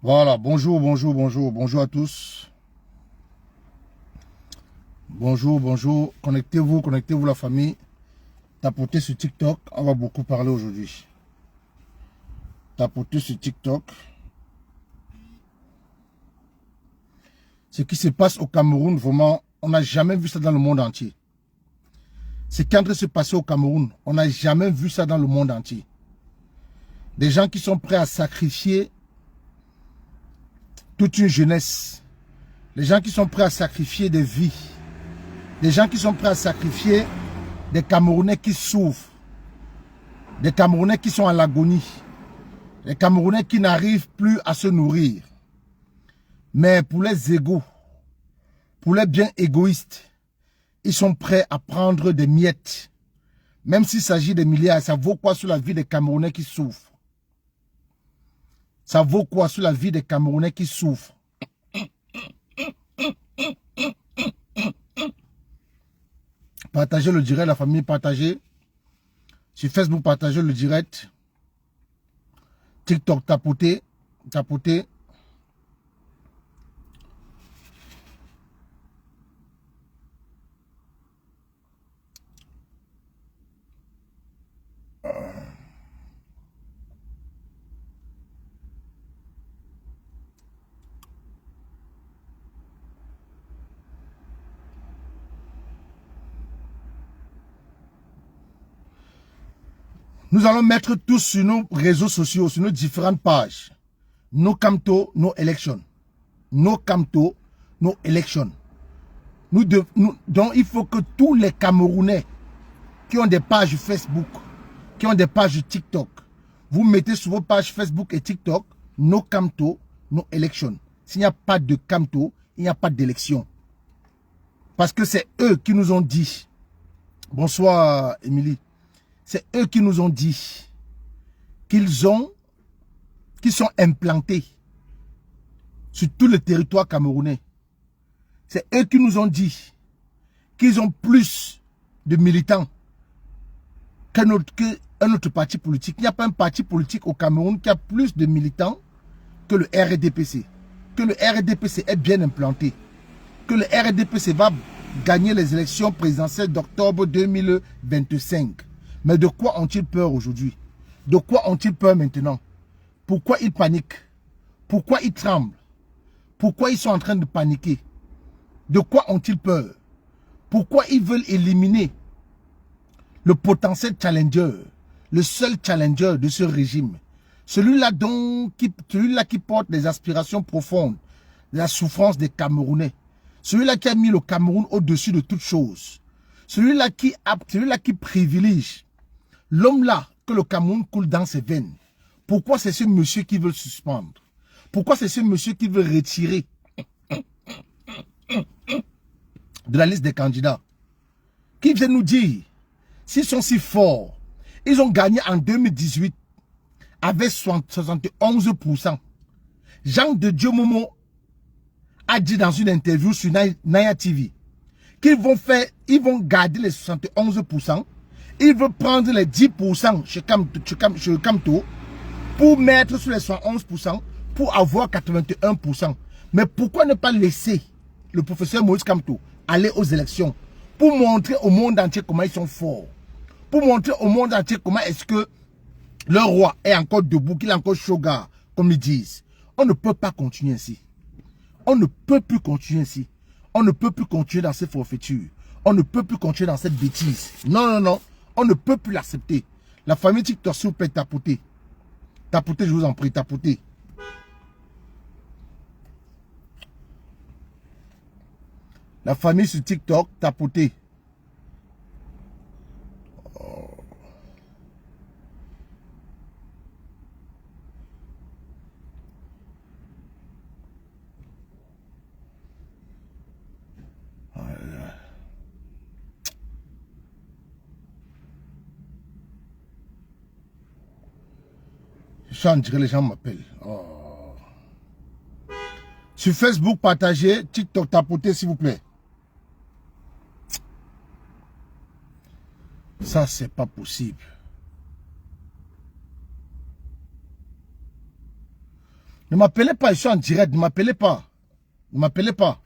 Voilà, bonjour, bonjour, bonjour, bonjour à tous. Bonjour, bonjour. Connectez-vous la famille. Tapotez sur TikTok, on va beaucoup parler aujourd'hui. Tapotez sur TikTok. Ce qui se passe au Cameroun, vraiment, on n'a jamais vu ça dans le monde entier. Ce qui est en train de se passer au Cameroun, on n'a jamais vu ça dans le monde entier. Des gens qui sont prêts à sacrifier toute une jeunesse. Des gens qui sont prêts à sacrifier des vies. Des gens qui sont prêts à sacrifier des Camerounais qui souffrent. Des Camerounais qui sont à l'agonie. Des Camerounais qui n'arrivent plus à se nourrir. Mais pour les égos, pour les biens égoïstes, ils sont prêts à prendre des miettes. Même s'il s'agit de milliards, ça vaut quoi sur la vie des Camerounais qui souffrent? Ça vaut quoi sur la vie des Camerounais qui souffrent? Partagez le direct, la famille, partagez. Sur Facebook, partagez le direct. TikTok, tapotez. Tapotez. Nous allons mettre tous sur nos réseaux sociaux, sur nos différentes pages. No Camto, no election. No Camto, no election. Donc il faut que tous les Camerounais qui ont des pages Facebook, qui ont des pages TikTok, vous mettez sur vos pages Facebook et TikTok, no Camto, no election. S'il n'y a pas de Camto, il n'y a pas d'élection. Parce que c'est eux qui nous ont dit, bonsoir Émilie, c'est eux qui nous ont dit qu'ils sont implantés sur tout le territoire camerounais. C'est eux qui nous ont dit qu'ils ont plus de militants qu'un autre parti politique. Il n'y a pas un parti politique au Cameroun qui a plus de militants que le RDPC. Que le RDPC est bien implanté. Que le RDPC va gagner les élections présidentielles d'octobre 2025. Mais de quoi ont-ils peur aujourd'hui? De quoi ont-ils peur maintenant? Pourquoi ils paniquent? Pourquoi ils tremblent? Pourquoi ils sont en train de paniquer? De quoi ont-ils peur? Pourquoi ils veulent éliminer le potentiel challenger, le seul challenger de ce régime? Celui-là qui porte des aspirations profondes, la souffrance des Camerounais. Celui-là qui a mis le Cameroun au-dessus de toute chose. Celui-là qui privilégie l'homme-là que le Cameroun coule dans ses veines. Pourquoi c'est ce monsieur qui veut suspendre? Pourquoi c'est ce monsieur qui veut retirer de la liste des candidats? Qui vient nous dire, s'ils sont si forts, ils ont gagné en 2018 avec 71%. Jean de Dieu Momo a dit dans une interview sur Naya TV qu'ils vont garder les 71%. Ils veulent prendre les 10% chez Camto pour mettre sur les 71% pour avoir 81%. Mais pourquoi ne pas laisser le professeur Moïse Camto aller aux élections pour montrer au monde entier comment ils sont forts? Pour montrer au monde entier comment est-ce que le roi est encore debout, qu'il est encore shogun, comme ils disent. On ne peut pas continuer ainsi. On ne peut plus continuer ainsi. On ne peut plus continuer dans ces forfaitures. On ne peut plus continuer dans cette bêtise. Non, non, non. On ne peut plus l'accepter. La famille TikTok, s'il vous plaît, tapotez. Tapotez, je vous en prie, tapotez. La famille sur TikTok, tapotez. Je dirais les gens m'appellent. Oh. Sur Facebook, partagez. TikTok, tapotez, s'il vous plaît. Ça, c'est pas possible. Ne m'appelez pas, je suis en direct, ne m'appelez pas. Ne m'appelez pas.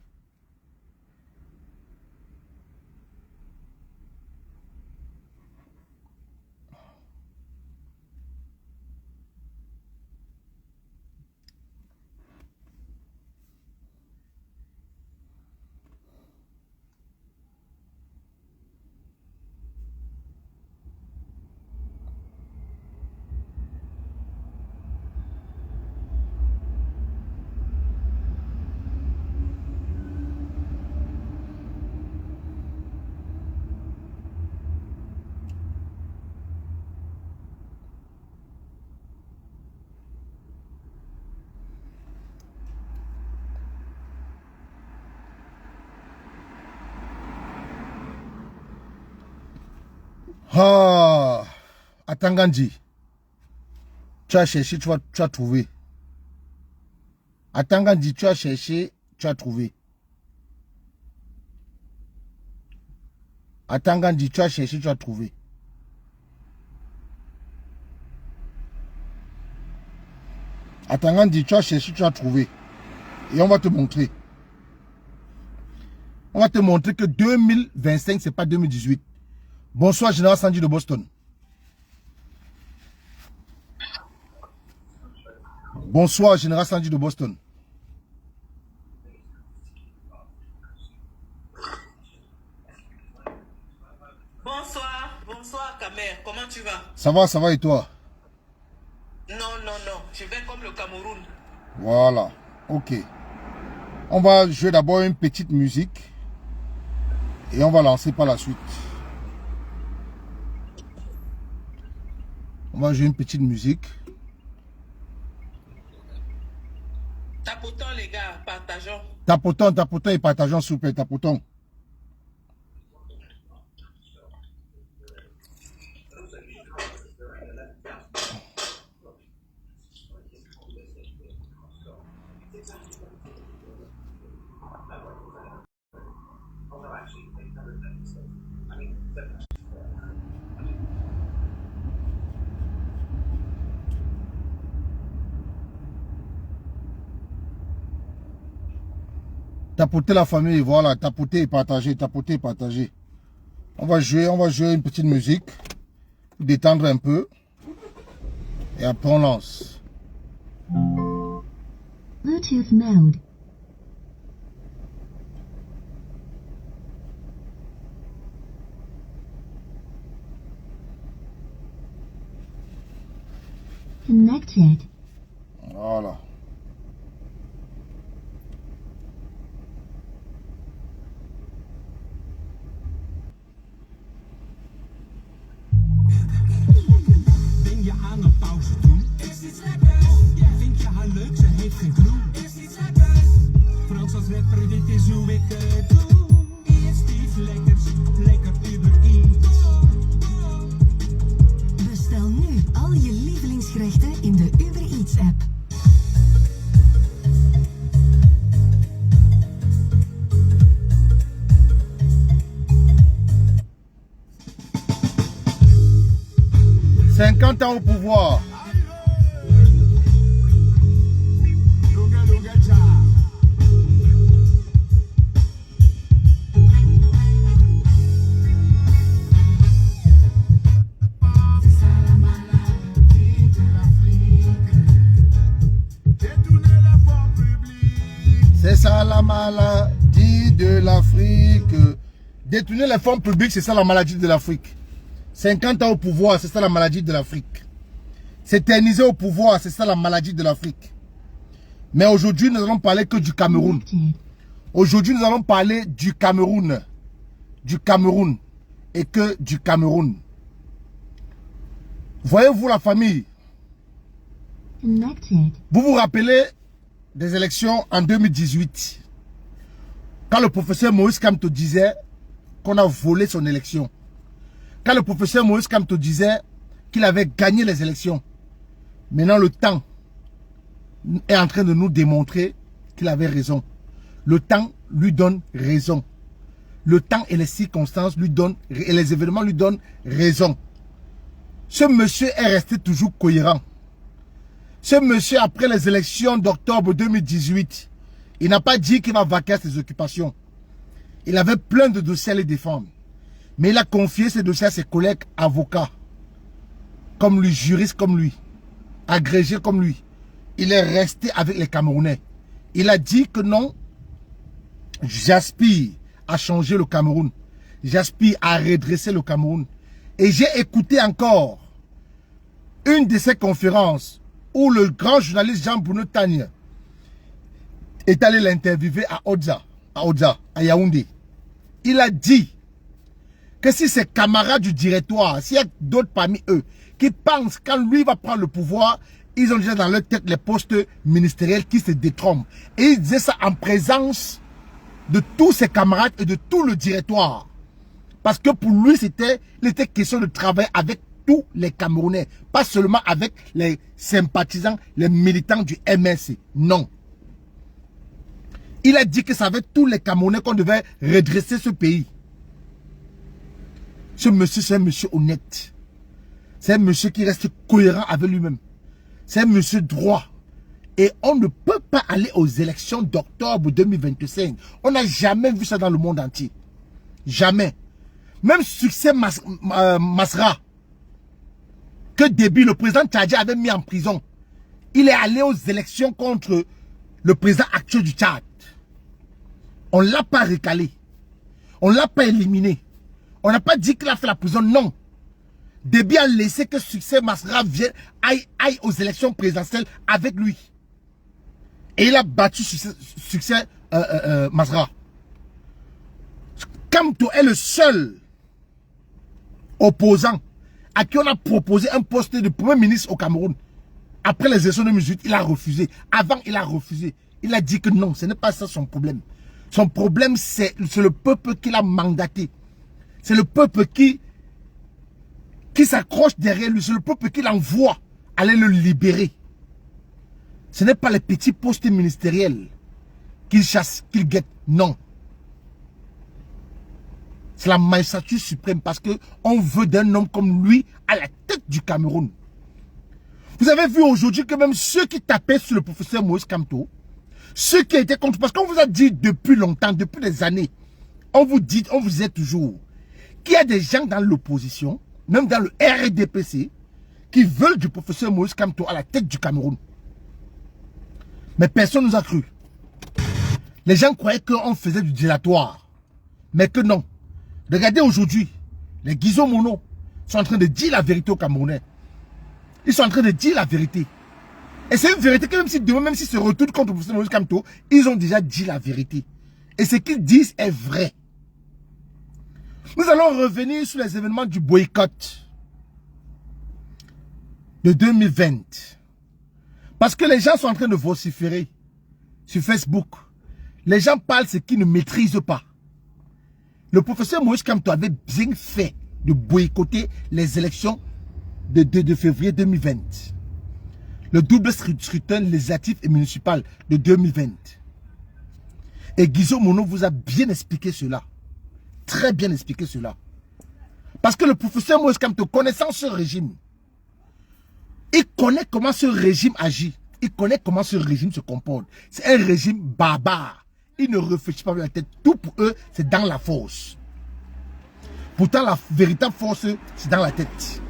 Ah, Atangandi. Tu as cherché, tu as trouvé. Atangandi, tu as cherché, tu as trouvé. Atangandi, tu as cherché, tu as trouvé. Atangandi, tu as cherché, tu as trouvé. Et on va te montrer. On va te montrer que 2025, c'est pas 2018. Bonsoir, Général Sandy de Boston. Bonsoir, Général Sandy de Boston. Bonsoir, Kamer. Comment tu vas? Ça va et toi? Non, je vais comme le Cameroun. Voilà, ok. On va jouer d'abord une petite musique et on va lancer par la suite. On va jouer une petite musique. Tapotons les gars, partageons. Tapotons et partageons s'il vous plaît, tapotons. Tapoter la famille, voilà, tapoter et partager, tapoter et partager. On va jouer une petite musique pour détendre un peu. Et après on lance. Bluetooth mode. Connected. Voilà. Ben je aan een pauze doen? Is iets lekkers? Vind je haar leuk? Ze heeft geen clue. Is iets lekkers? Frans als rapper, dit is hoe ik het doe. Eerst iets lekkers, lekker Uber Eats. Bestel nu al je lievelingsgerechten in de Uber Eats app. « 50 ans au pouvoir. Luga luga cha. C'est ça la maladie de l'Afrique. Détourner les fonds publics, c'est ça la maladie de l'Afrique. 50 ans au pouvoir, c'est ça la maladie de l'Afrique. S'éterniser au pouvoir, c'est ça la maladie de l'Afrique. Mais aujourd'hui, nous allons parler que du Cameroun. Aujourd'hui, nous allons parler du Cameroun. Du Cameroun. Et que du Cameroun. Voyez-vous la famille? Connected. Vous vous rappelez des élections en 2018? Quand le professeur Moïse Kamto disait qu'on a volé son élection. Quand le professeur Moïse Kamto disait qu'il avait gagné les élections. Maintenant, le temps est en train de nous démontrer qu'il avait raison. Le temps lui donne raison. Le temps et les circonstances lui donnent, et les événements lui donnent raison. Ce monsieur est resté toujours cohérent. Ce monsieur, après les élections d'octobre 2018, il n'a pas dit qu'il va vaquer à ses occupations. Il avait plein de dossiers à les défendre. Mais il a confié ces dossiers à ses collègues avocats, comme lui, juristes comme lui, agrégés comme lui. Il est resté avec les Camerounais. Il a dit que non, j'aspire à changer le Cameroun. J'aspire à redresser le Cameroun. Et j'ai écouté encore une de ces conférences où le grand journaliste Jean-Bruno Tagne est allé l'interviewer à Odza, à Yaoundé. Il a dit que si ses camarades du directoire, s'il y a d'autres parmi eux qui pensent quand lui va prendre le pouvoir, ils ont déjà dans leur tête les postes ministériels qui se détrompent. Et il disait ça en présence de tous ses camarades et de tout le directoire. Parce que pour lui, il était question de travailler avec tous les Camerounais. Pas seulement avec les sympathisants, les militants du MSC. Non. Il a dit que c'est avec tous les Camerounais qu'on devait redresser ce pays. Ce monsieur, c'est un monsieur honnête. C'est un monsieur qui reste cohérent avec lui-même. C'est un monsieur droit. Et on ne peut pas aller aux élections d'octobre 2025. On n'a jamais vu ça dans le monde entier. Jamais. Même succès Masra, que Déby, le président tchadien, avait mis en prison. Il est allé aux élections contre le président actuel du Tchad. On ne l'a pas recalé. On ne l'a pas éliminé. On n'a pas dit qu'il a fait la prison, non. Déby a laissé que succès Masra aille aux élections présidentielles avec lui. Et il a battu succès Masra. Kamto est le seul opposant à qui on a proposé un poste de premier ministre au Cameroun. Après les élections de 2018, il a refusé. Avant, il a refusé. Il a dit que non, ce n'est pas ça son problème. Son problème, c'est le peuple qui l'a mandaté. C'est le peuple qui s'accroche derrière lui. C'est le peuple qui l'envoie aller le libérer. Ce n'est pas les petits postes ministériels qu'il chasse, qu'il guette. Non. C'est la magistrature suprême parce qu'on veut d'un homme comme lui à la tête du Cameroun. Vous avez vu aujourd'hui que même ceux qui tapaient sur le professeur Moïse Kamto, ceux qui étaient contre, parce qu'on vous a dit depuis longtemps, depuis des années, on vous disait toujours qu'il y a des gens dans l'opposition, même dans le RDPC, qui veulent du professeur Moïse Kamto à la tête du Cameroun. Mais personne ne nous a cru. Les gens croyaient qu'on faisait du dilatoire, mais que non. Regardez aujourd'hui, les Guizot Mono sont en train de dire la vérité aux Camerounais. Ils sont en train de dire la vérité. Et c'est une vérité que même si demain, même s'ils se retournent contre le professeur Moïse Kamto, ils ont déjà dit la vérité. Et ce qu'ils disent est vrai. Nous allons revenir sur les événements du boycott de 2020. Parce que les gens sont en train de vociférer sur Facebook. Les gens parlent ce qu'ils ne maîtrisent pas. Le professeur Moïse Kamto avait bien fait de boycotter les élections de février 2020. Le double scrutin législatif et municipal de 2020. Et Guizot Mono vous a bien expliqué cela. Très bien expliqué cela. Parce que le professeur Moïse Kamto, connaissant ce régime, il connaît comment ce régime agit. Il connaît comment ce régime se comporte. C'est un régime barbare. Ils ne réfléchissent pas avec la tête. Tout pour eux, c'est dans la force. Pourtant, la véritable force, c'est dans la tête.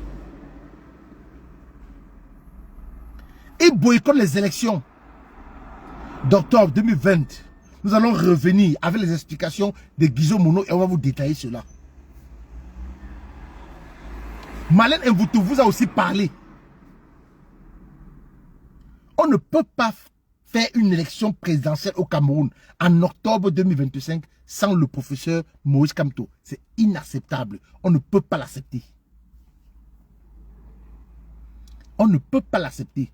Ils boycottent les élections d'octobre 2020. Nous allons revenir avec les explications de Guizot Mono et on va vous détailler cela. Malène Mvoutou vous a aussi parlé. On ne peut pas faire une élection présidentielle au Cameroun en octobre 2025 sans le professeur Moïse Kamto. C'est inacceptable. On ne peut pas l'accepter. On ne peut pas l'accepter.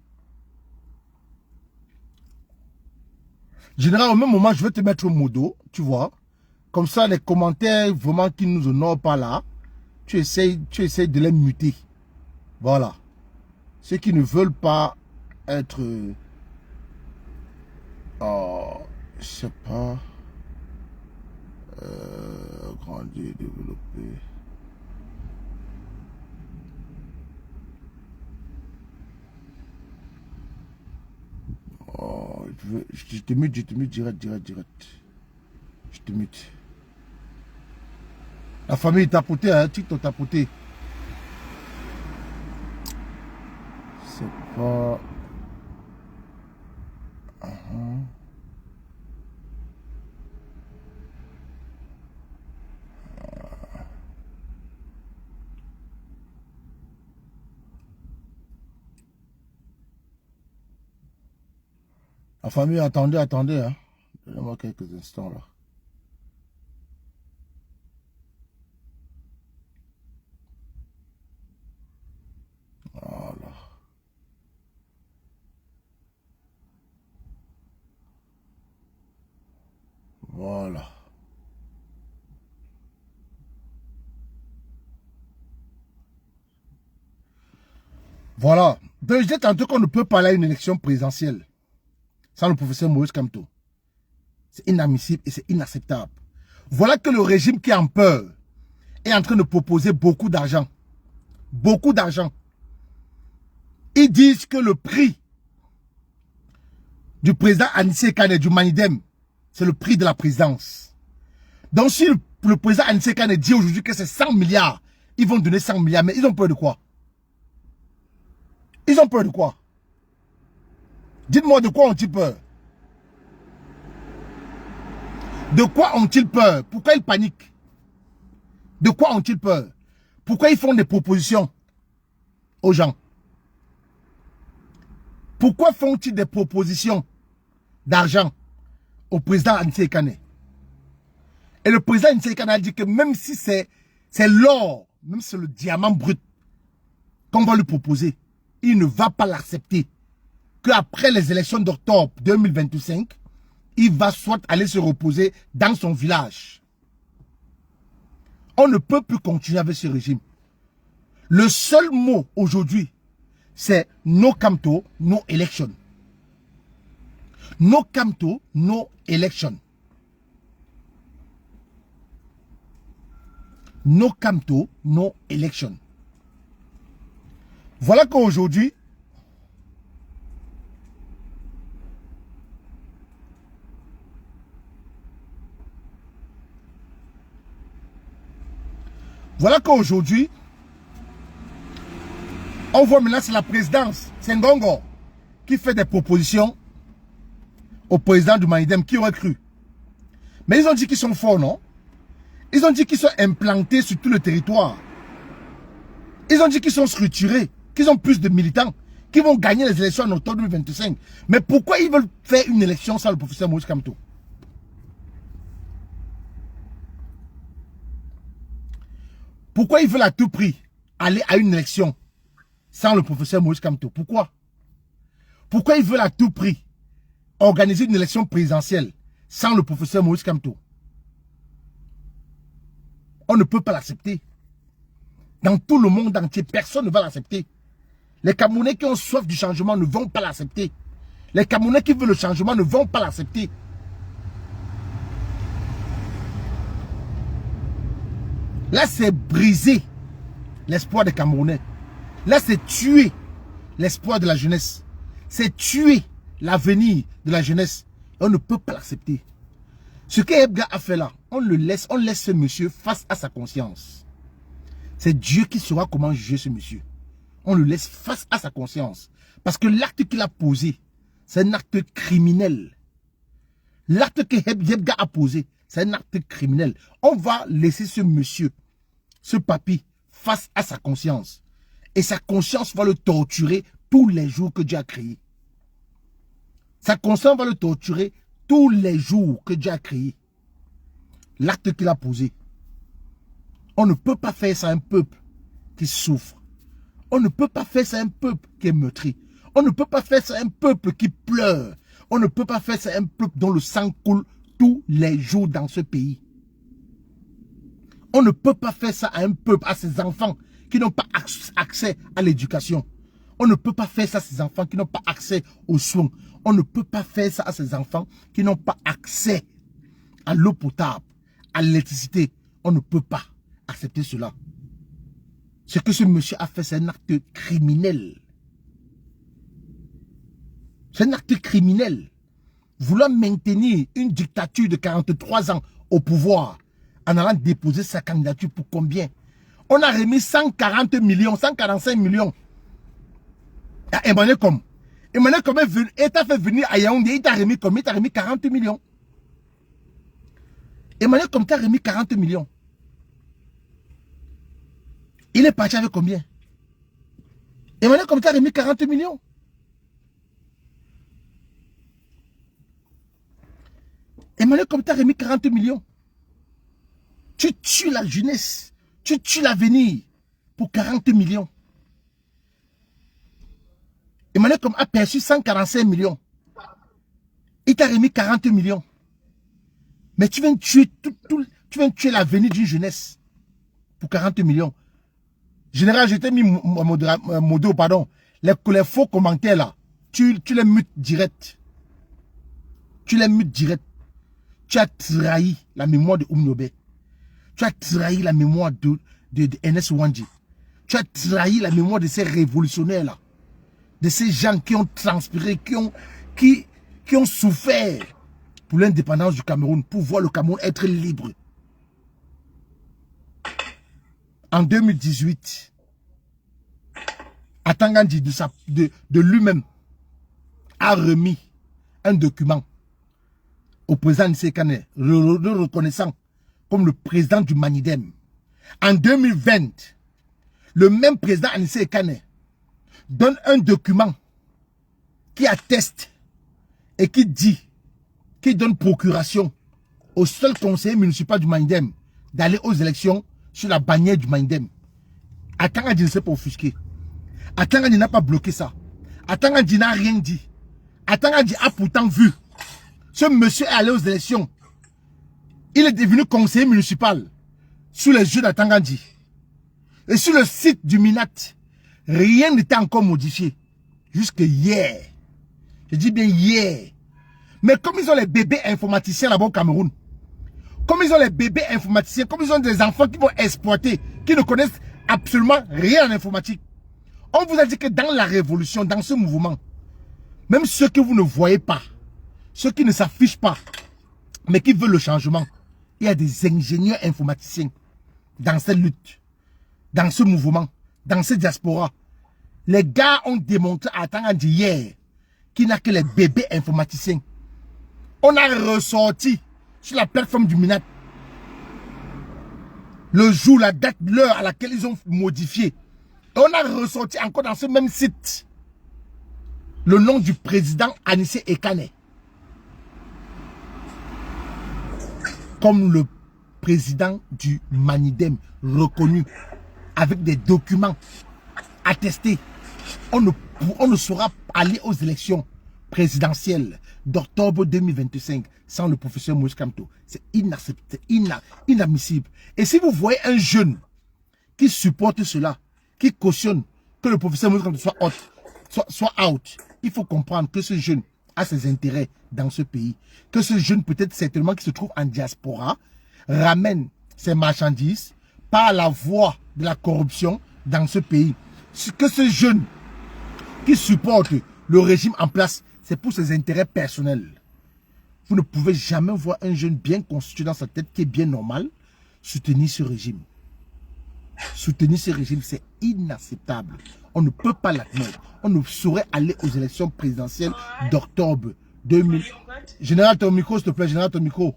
Général, au même moment, je vais te mettre au modo, tu vois. Comme ça, les commentaires vraiment qui nous honorent pas là, tu essayes de les muter. Voilà. Ceux qui ne veulent pas être... je sais pas... grandir, développer... Je te mute direct. Je te mute. La famille tapoté, hein, TikTok tapoté. C'est pas... La famille, attendez, hein. Donnez-moi quelques instants là. Voilà. Voilà. Voilà. Donc, je disais tantôt qu'on ne peut pas aller à une élection présidentielle sans le professeur Moïse Kamto. C'est inadmissible et c'est inacceptable. Voilà que le régime qui est en peur est en train de proposer beaucoup d'argent. Beaucoup d'argent. Ils disent que le prix du président Anissé Kane du Manidem, c'est le prix de la présidence. Donc si le président Anissé Kane dit aujourd'hui que c'est 100 milliards, ils vont donner 100 milliards, mais ils ont peur de quoi? Ils ont peur de quoi? Dites-moi de quoi ont-ils peur? De quoi ont-ils peur? Pourquoi ils paniquent? De quoi ont-ils peur? Pourquoi ils font des propositions aux gens? Pourquoi font-ils des propositions d'argent au président Anissé Kane? Et le président Anissé Kane a dit que même si c'est l'or, même si c'est le diamant brut qu'on va lui proposer, il ne va pas l'accepter. Qu'après les élections d'octobre 2025, il va soit aller se reposer dans son village. On ne peut plus continuer avec ce régime. Le seul mot aujourd'hui, c'est no Kamto, no election. No Kamto, no election. No Kamto, no election. Voilà qu'aujourd'hui, on voit maintenant c'est la présidence, c'est Ngongo qui fait des propositions au président du Manidem, qui aurait cru. Mais ils ont dit qu'ils sont forts, non? Ils ont dit qu'ils sont implantés sur tout le territoire. Ils ont dit qu'ils sont structurés, qu'ils ont plus de militants, qu'ils vont gagner les élections en octobre 2025. Mais pourquoi ils veulent faire une élection sans le professeur Moïse Kamto? Pourquoi ils veulent à tout prix aller à une élection sans le professeur Moïse Kamto? Pourquoi? Pourquoi ils veulent à tout prix organiser une élection présidentielle sans le professeur Moïse Kamto? On ne peut pas l'accepter. Dans tout le monde entier, personne ne va l'accepter. Les Camerounais qui ont soif du changement ne vont pas l'accepter. Les Camerounais qui veulent le changement ne vont pas l'accepter. Là, c'est briser l'espoir des Camerounais. Là, c'est tuer l'espoir de la jeunesse. C'est tuer l'avenir de la jeunesse. Et on ne peut pas l'accepter. Ce que Ebga a fait là, on laisse ce monsieur face à sa conscience. C'est Dieu qui saura comment juger ce monsieur. On le laisse face à sa conscience. Parce que l'acte qu'il a posé, c'est un acte criminel. L'acte que Ebga a posé, c'est un acte criminel. On va laisser ce monsieur, ce papy, face à sa conscience. Et sa conscience va le torturer tous les jours que Dieu a créé. Sa conscience va le torturer tous les jours que Dieu a créé. L'acte qu'il a posé. On ne peut pas faire ça à un peuple qui souffre. On ne peut pas faire ça à un peuple qui est meurtri. On ne peut pas faire ça à un peuple qui pleure. On ne peut pas faire ça à un peuple dont le sang coule tous les jours dans ce pays. On ne peut pas faire ça à un peuple, à ses enfants qui n'ont pas accès à l'éducation. On ne peut pas faire ça à ses enfants qui n'ont pas accès aux soins. On ne peut pas faire ça à ses enfants qui n'ont pas accès à l'eau potable, à l'électricité. On ne peut pas accepter cela. Ce que ce monsieur a fait, c'est un acte criminel. C'est un acte criminel. voulant maintenir une dictature de 43 ans au pouvoir en allant déposer sa candidature pour combien? On a remis 140 millions, 145 millions à Emmanuel Com. Emmanuel Com est fait venir à Yaoundé, il t'a remis combien? Il t'a remis 40 millions. Emmanuel Com t'a remis 40 millions. Il est parti avec combien? Emmanuel Com t'a remis 40 millions. Emmanuel Com t'a remis 40 millions. Tu tues la jeunesse. Tu tues l'avenir pour 40 millions. Emmanuel Com a perçu 145 millions. Il t'a remis 40 millions. Mais tu viens de tuer tu viens de tuer l'avenir d'une jeunesse pour 40 millions. Général, je t'ai mis modo, pardon. Les faux commentaires là, tu les mutes direct. Tu les mutes direct. Tu as trahi la mémoire de Oumnobé. Tu as trahi la mémoire de NS Wandji. Tu as trahi la mémoire de ces révolutionnaires là. De ces gens qui ont transpiré, qui ont souffert pour l'indépendance du Cameroun, pour voir le Cameroun être libre. En 2018, Atangandi de lui-même a remis un document au président Nissé Kane, le reconnaissant comme le président du Manidem. En 2020, le même président Nissé Kane donne un document qui atteste et qui dit, qui donne procuration au seul conseiller municipal du Manidem d'aller aux élections sur la bannière du Manidem. Atangandi ne s'est pas offusqué. Atangandi n'a pas bloqué ça. Atangandi n'a rien dit. Atangandi a pourtant vu. Ce monsieur est allé aux élections. Il est devenu conseiller municipal sous les yeux d'Atangandi. Et sur le site du Minat, rien n'était encore modifié. Jusque hier. Je dis bien hier. Mais comme ils ont les bébés informaticiens là-bas au Cameroun, comme ils ont les bébés informaticiens, comme ils ont des enfants qui vont exploiter, qui ne connaissent absolument rien en informatique, on vous a dit que dans la révolution, dans ce mouvement, même ceux que vous ne voyez pas, ceux qui ne s'affichent pas, mais qui veulent le changement, il y a des ingénieurs informaticiens dans cette lutte, dans ce mouvement, dans cette diaspora. Les gars ont démontré à Atangandi hier qu'il n'y a que les bébés informaticiens. On a ressorti sur la plateforme du Minat le jour, la date, l'heure à laquelle ils ont modifié. Et on a ressorti encore dans ce même site le nom du président Anissé Ekane comme le président du Manidem reconnu avec des documents attestés. On ne saura aller aux élections présidentielles d'octobre 2025 sans le professeur Moïse Kamto. C'est inacceptable, inadmissible. Et si vous voyez un jeune qui supporte cela, qui cautionne que le professeur Moïse Kamto soit out, il faut comprendre que ce jeune a ses intérêts dans ce pays. Que ce jeune, peut-être certainement qui se trouve en diaspora, ramène ses marchandises par la voie de la corruption dans ce pays. Que ce jeune qui supporte le régime en place, c'est pour ses intérêts personnels. Vous ne pouvez jamais voir un jeune bien constitué dans sa tête qui est bien normal soutenir ce régime. Soutenir ce régime, c'est inacceptable. On ne peut pas l'admettre. On ne saurait aller aux élections présidentielles d'octobre 2000. Général, ton micro, s'il te plaît. Général, ton micro.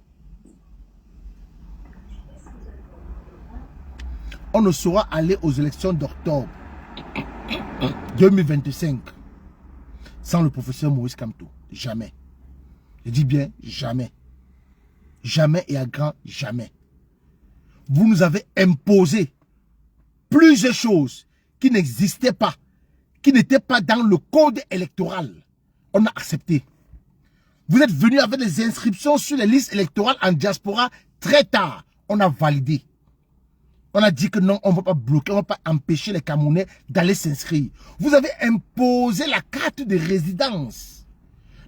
On ne saura aller aux élections d'octobre 2025 sans le professeur Moïse Kamto. Jamais. Je dis bien jamais. Jamais et à grand jamais. Vous nous avez imposé plusieurs choses qui n'existaient pas, qui n'étaient pas dans le code électoral. On a accepté. Vous êtes venus avec les inscriptions sur les listes électorales en diaspora très tard. On a validé. On a dit que non, on ne va pas bloquer, on ne va pas empêcher les Camerounais d'aller s'inscrire. Vous avez imposé la carte de résidence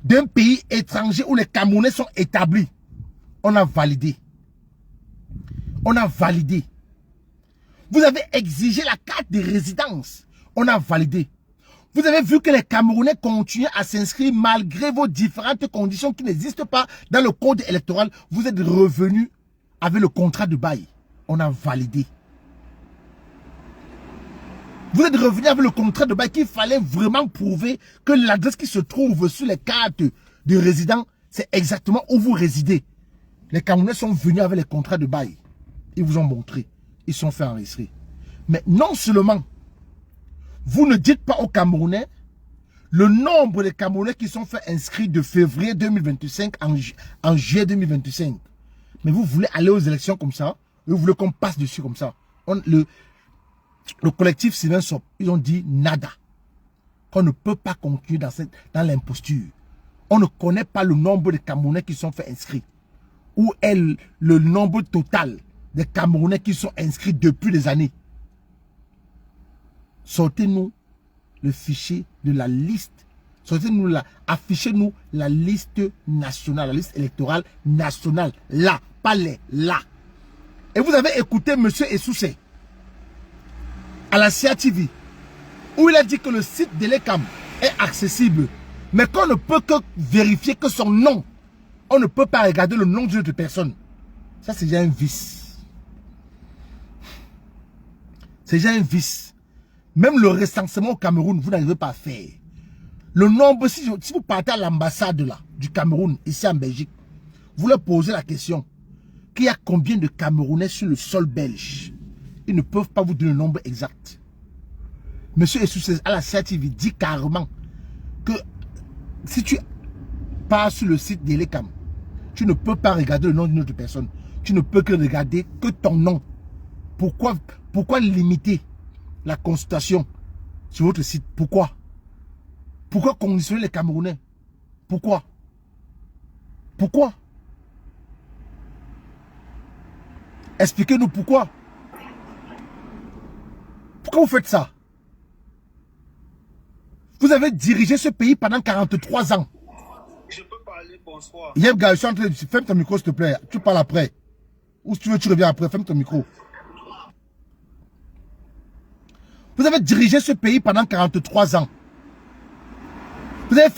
d'un pays étranger où les Camerounais sont établis. On a validé. On a validé. Vous avez exigé la carte de résidence. On a validé. Vous avez vu que les Camerounais continuent à s'inscrire malgré vos différentes conditions qui n'existent pas dans le code électoral. Vous êtes revenus avec le contrat de bail. On a validé. Vous êtes revenus avec le contrat de bail qu'il fallait vraiment prouver que l'adresse qui se trouve sur les cartes de résidents, c'est exactement où vous résidez. Les Camerounais sont venus avec les contrats de bail. Ils vous ont montré. Ils sont fait enregistrer. Mais non seulement, vous ne dites pas aux Camerounais le nombre de Camerounais qui sont fait inscrits de février 2025 en juillet 2025. Mais vous voulez aller aux élections comme ça. Vous voulez qu'on passe dessus comme ça. Le collectif Sylvain Sop, ils ont dit nada. Qu'on ne peut pas continuer dans l'imposture. On ne connaît pas le nombre de Camerounais qui sont fait inscrits. Où est le nombre total des Camerounais qui sont inscrits depuis des années. Sortez-nous le fichier de la liste. Affichez-nous la liste nationale, la liste électorale nationale. Là, pas les là. Et vous avez écouté M. Essoussé à la CATV où il a dit que le site de l'ECAM est accessible. Mais qu'on ne peut que vérifier que son nom. On ne peut pas regarder le nom d'une autre personne. Ça, c'est déjà un vice. C'est déjà un vice. Même le recensement au Cameroun, vous n'arrivez pas à faire. Le nombre, si vous partez à l'ambassade là, du Cameroun, ici en Belgique, vous leur posez la question, qu'il y a combien de Camerounais sur le sol belge? Ils ne peuvent pas vous donner le nombre exact. Monsieur Essoussé, à la CATV, dit carrément que si tu pars sur le site de l'ECAM, tu ne peux pas regarder le nom d'une autre personne. Tu ne peux que regarder que ton nom. Pourquoi limiter la consultation sur votre site? Pourquoi? Pourquoi conditionner les Camerounais? Pourquoi? Pourquoi? Expliquez-nous pourquoi. Pourquoi vous faites ça? Vous avez dirigé ce pays pendant 43 ans. Je peux parler, bonsoir. Yeb, gars, je suis en train de... Ferme ton micro, s'il te plaît. Tu parles après. Ou si tu veux, tu reviens après. Ferme ton micro. Vous avez dirigé ce pays pendant 43 ans. Vous avez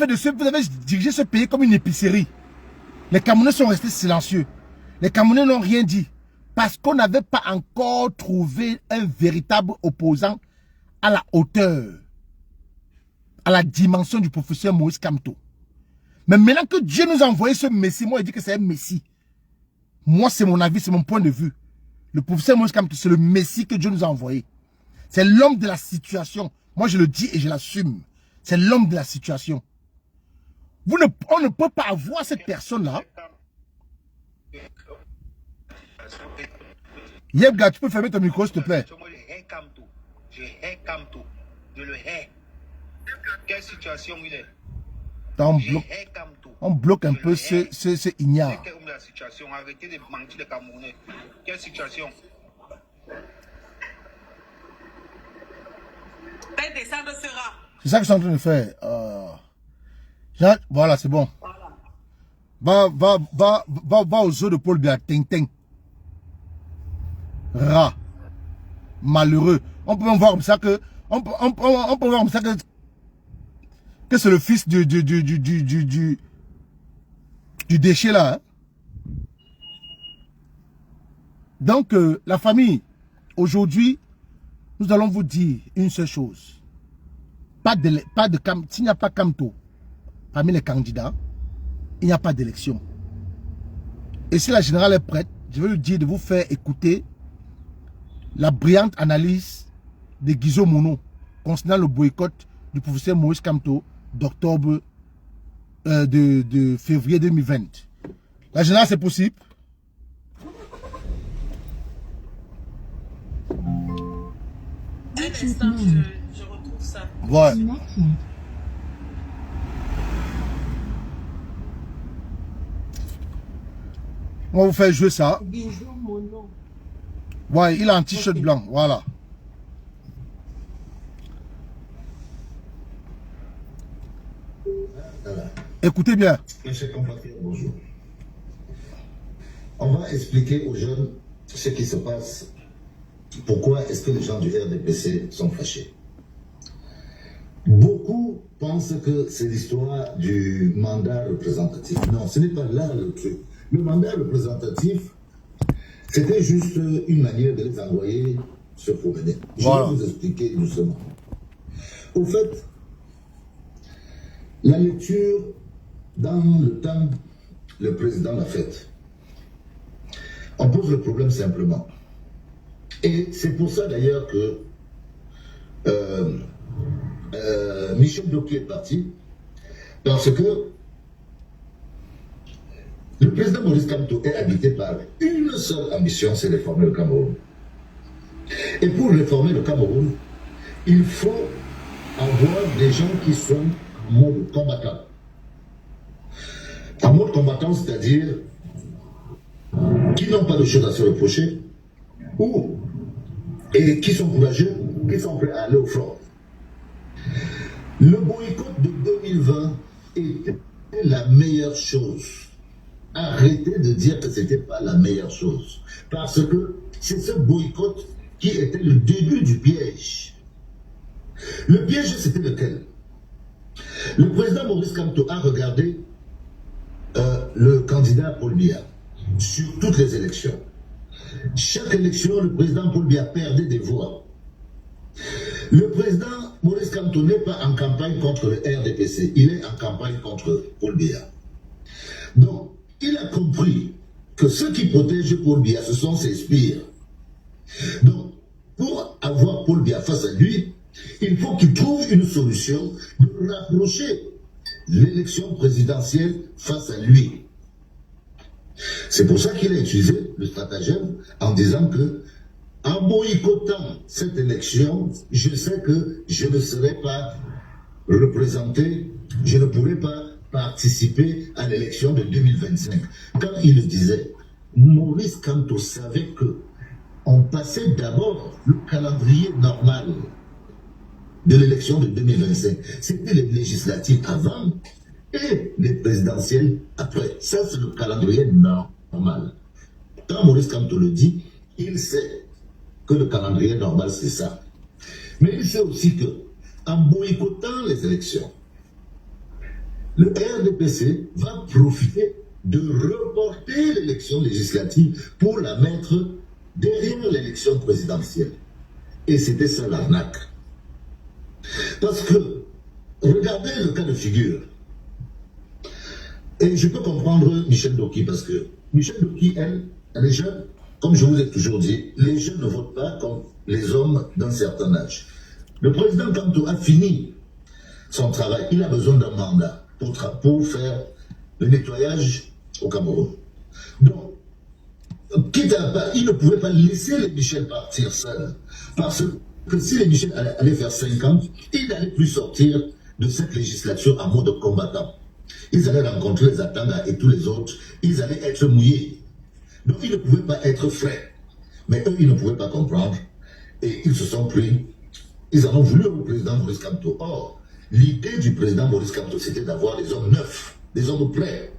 dirigé ce pays comme une épicerie. Les Camerounais sont restés silencieux. Les Camerounais n'ont rien dit. Parce qu'on n'avait pas encore trouvé un véritable opposant à la hauteur, à la dimension du professeur Moïse Kamto. Mais maintenant que Dieu nous a envoyé ce Messie, moi je dis que c'est un Messie. Moi c'est mon avis, c'est mon point de vue. Le professeur Moïse Kamto, c'est le Messie que Dieu nous a envoyé. C'est l'homme de la situation. Moi je le dis et je l'assume. C'est l'homme de la situation. On ne peut pas avoir cette personne-là. Yebga, tu peux fermer ton micro, s'il te plaît. Je hais Kamto. Je le hais. Quelle situation il est? On bloque un peu ce ignare. Arrêtez de mentir les Camerounais. Quelle situation? C'est ça que je suis en train de faire. Voilà, c'est bon. Va aux eaux de Paul Biya, ting ting. Rat. Malheureux. On peut voir comme ça que... On peut voir comme ça que c'est le fils du déchet là. Hein? Donc, la famille, aujourd'hui, nous allons vous dire une seule chose. S'il n'y a pas Kamto parmi les candidats, il n'y a pas d'élection. Et si la générale est prête, je vais lui dire de vous faire écouter la brillante analyse de Guizot Mono concernant le boycott du professeur Moïse Kamto d'octobre de février 2020. La générale, c'est possible? Un instant, je retrouve ça. Ouais. Connected. On va vous faire jouer ça. Ouais, il a un t-shirt blanc, voilà. Écoutez bien. Mes chers compatriotes, bonjour. On va expliquer aux jeunes ce qui se passe. Pourquoi est-ce que les gens du RDPC sont fâchés? Beaucoup pense que c'est l'histoire du mandat représentatif. Non, ce n'est pas là le truc. Le mandat représentatif, c'était juste une manière de les envoyer se promener. Je Voilà. vais vous expliquer doucement. Au fait, la lecture, dans le temps, le président l'a faite. On pose le problème simplement. Et c'est pour ça d'ailleurs que Michel Doki est parti, parce que le président Maurice Kamto est habité par une seule ambition, c'est réformer le Cameroun. Et pour réformer le Cameroun, il faut avoir des gens qui sont en mode combattant. En mode combattant, c'est-à-dire qui n'ont pas de choses à se reprocher, et qui sont courageux, qui sont prêts à aller au front. Le boycott de 2020 était la meilleure chose. Arrêtez de dire que ce n'était pas la meilleure chose. Parce que c'est ce boycott qui était le début du piège. Le piège, c'était lequel? Le président Maurice Kamto a regardé le candidat Paul Biya sur toutes les élections. Chaque élection, le président Paul Biya perdait des voix. Le président Maurice Kamto n'est pas en campagne contre le RDPC, il est en campagne contre Paul Biya. Donc, il a compris que ceux qui protègent Paul Biya, ce sont ses sbires. Donc, pour avoir Paul Biya face à lui, il faut qu'il trouve une solution de rapprocher l'élection présidentielle face à lui. C'est pour ça qu'il a utilisé le stratagème en disant que, en boycottant cette élection, je sais que je ne serai pas représenté, je ne pourrai pas participer à l'élection de 2025. Quand il le disait, Maurice Kamto savait que on passait d'abord le calendrier normal de l'élection de 2025. C'était les législatives avant et les présidentielles après. Ça, c'est le calendrier normal. Quand Maurice Kamto le dit, il sait que le calendrier normal, c'est ça. Mais il sait aussi que, en boycottant les élections, le RDPC va profiter de reporter l'élection législative pour la mettre derrière l'élection présidentielle. Et c'était ça l'arnaque. Parce que, regardez le cas de figure. Et je peux comprendre Michel Doki, parce que Michel Doki, elle est jeune. Comme je vous ai toujours dit, les jeunes ne votent pas comme les hommes d'un certain âge. Le président Kamto a fini son travail. Il a besoin d'un mandat pour faire le nettoyage au Cameroun. Donc, quitte à pas, il ne pouvait pas laisser les Michel partir seuls. Parce que si les Michel allaient faire 5 ans, ils n'allaient plus sortir de cette législature en mode combattant. Ils allaient rencontrer les Atanga et tous les autres. Ils allaient être mouillés. Donc ils ne pouvaient pas être frais. Mais eux, ils ne pouvaient pas comprendre. Et ils se sont pris. Ils en ont voulu au président Maurice Kamto. Or, l'idée du président Maurice Kamto, c'était d'avoir des hommes neufs, des hommes prêts,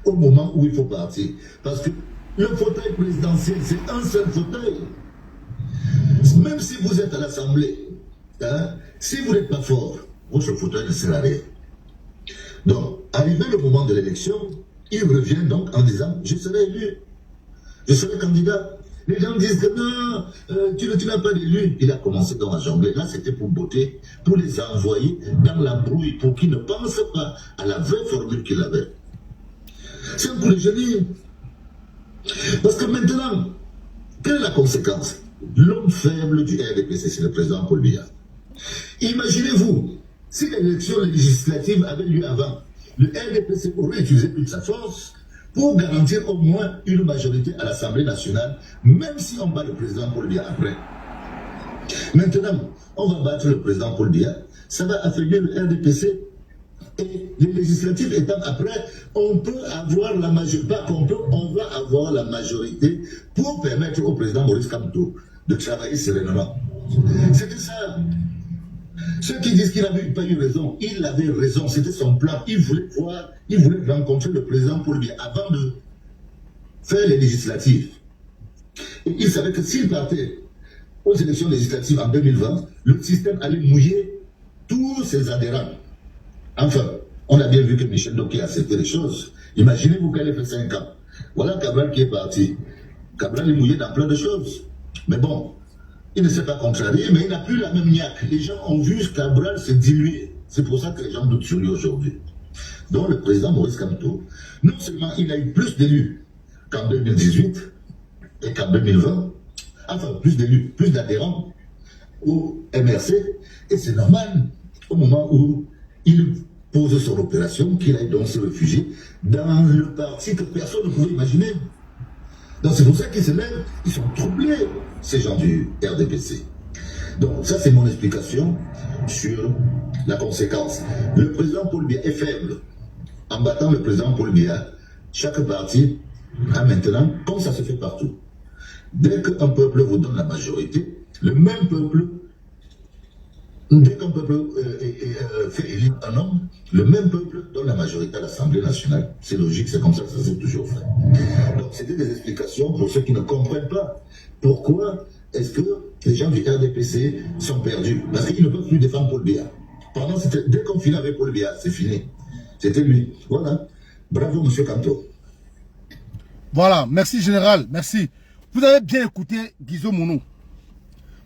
au moment où il faut partir. Parce que le fauteuil présidentiel, c'est un seul fauteuil. Même si vous êtes à l'Assemblée, hein, si vous n'êtes pas fort, votre fauteuil ne sert à rien. Donc, arrivé le moment de l'élection, il revient donc en disant, je serai élu. Je serai candidat. Les gens disent que non, tu n'as pas d'élu. Il a commencé dans la jongler. Là, c'était pour botter, pour les envoyer dans la brouille, pour qu'ils ne pensent pas à la vraie formule qu'il avait. C'est un coup de génie. Parce que maintenant, quelle est la conséquence? L'homme faible du RDPC, c'est le président Paul Biya. Imaginez-vous, si l'élection législative avait lieu avant, le RDPC aurait utilisé toute sa force pour garantir au moins une majorité à l'Assemblée nationale, même si on bat le président Paul Biya après. Maintenant, on va battre le président Paul Biya, ça va affaiblir le RDPC, et les législatives étant après, on peut avoir la majorité, pas qu'on peut, on va avoir la majorité pour permettre au président Maurice Kamto de travailler sereinement. C'était ça. Ceux qui disent qu'il n'avait pas eu raison, il avait raison, c'était son plan. Il voulait rencontrer le président Paul Biya avant de faire les législatives. Et il savait que s'il partait aux élections législatives en 2020, le système allait mouiller tous ses adhérents. Enfin, on a bien vu que Michel Doki a accepté les choses. Imaginez-vous qu'elle ait fait 5 ans. Voilà Cabral qui est parti. Cabral est mouillé dans plein de choses. Mais bon, il ne s'est pas contrarié, mais il n'a plus la même niaque. Les gens ont vu Cabral se diluer. C'est pour ça que les gens doutent sur lui aujourd'hui. Donc le président Maurice Kamto, non seulement il a eu plus d'élus qu'en 2018 et qu'en 2020, enfin plus d'élus, plus d'adhérents au MRC, et c'est normal au moment où il pose son opération qu'il aille donc se réfugier dans le parti que personne ne pouvait imaginer. Donc c'est pour ça qu'ils se lèvent, ils sont troublés, ces gens du RDPC. Donc ça c'est mon explication sur la conséquence. Le président Paul Biya est faible. En battant le président Paul Biya, chaque parti a maintenant, comme ça se fait partout, dès qu'un peuple vous donne la majorité, le même peuple, dès qu'un peuple fait élire un homme, le même peuple donne la majorité à l'Assemblée nationale. C'est logique, c'est comme ça que ça s'est toujours fait. Donc c'était des explications pour ceux qui ne comprennent pas pourquoi est-ce que les gens du RDPC sont perdus. Parce qu'ils ne peuvent plus défendre Paul Biya. Dès qu'on finit avec Paul Biya, c'est fini. C'était lui. Voilà. Bravo, monsieur Kamto. Voilà, merci général, merci. Vous avez bien écouté Guizot Mounou.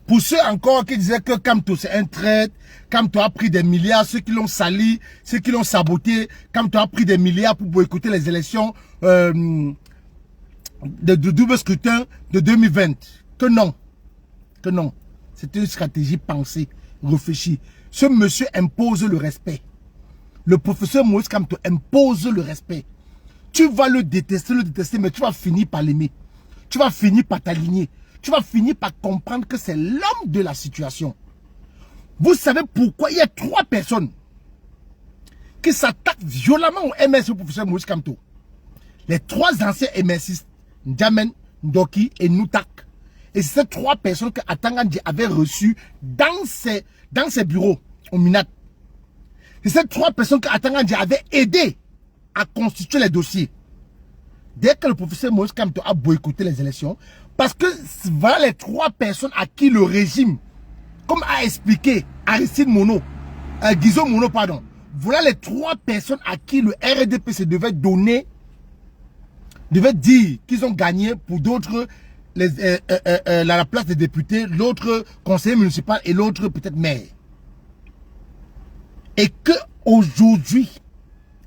Pour ceux encore qui disaient que Kamto c'est un traître, Kamto a pris des milliards, ceux qui l'ont sali, ceux qui l'ont saboté, Kamto a pris des milliards pour boycotter les élections de double scrutin de 2020. Que non. Que non. C'est une stratégie pensée, réfléchie. Ce monsieur impose le respect. Le professeur Maurice Kamto impose le respect. Tu vas le détester, mais tu vas finir par l'aimer. Tu vas finir par t'aligner. Tu vas finir par comprendre que c'est l'homme de la situation. Vous savez pourquoi il y a 3 personnes qui s'attaquent violemment au MRC, au professeur Maurice Kamto. Les 3 anciens MRCistes, Ndjamen, Ndoki et Noutak. Et c'est ces 3 personnes que Atangandji avait reçues dans ses bureaux au Minat. C'est ces 3 personnes que Atangandji avait aidé à constituer les dossiers. Dès que le professeur Maurice Kamto a boycotté les élections, parce que voilà les 3 personnes à qui le régime, comme a expliqué Aristide Mono, Guizot Mounou, pardon, voilà les 3 personnes à qui le RDPC devait dire qu'ils ont gagné pour d'autres la place des députés, l'autre conseiller municipal et l'autre peut-être maire. Et que aujourd'hui,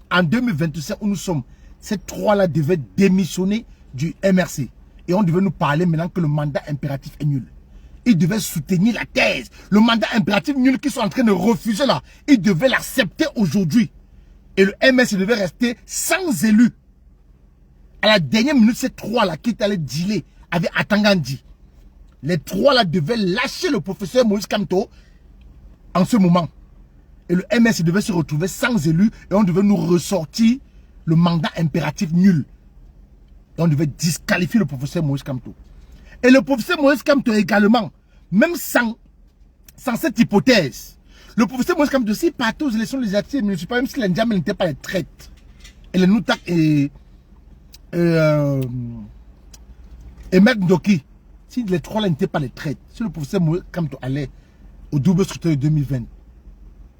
en 2025 où nous sommes, ces 3-là devaient démissionner du MRC. Et on devait nous parler maintenant que le mandat impératif est nul. Ils devaient soutenir la thèse. Le mandat impératif nul qu'ils sont en train de refuser là, ils devaient l'accepter aujourd'hui. Et le MRC devait rester sans élus. À la dernière minute, ces 3-là qui étaient allés dealer avec Atangandji, les 3-là devaient lâcher le professeur Maurice Kamto en ce moment. Et le MRC devait se retrouver sans élus et on devait nous ressortir le mandat impératif nul. Et on devait disqualifier le professeur Maurice Kamto. Et le professeur Maurice Kamto également, même sans cette hypothèse, le professeur Maurice Kamto, s'il partait aux élections législatives municipales, même si les Ndjamen n'étaient pas les traites, et les Noutak et Maître Ndoki, si les 3-là n'étaient pas les traites, si le professeur Maurice Kamto allait au double scrutin de 2020,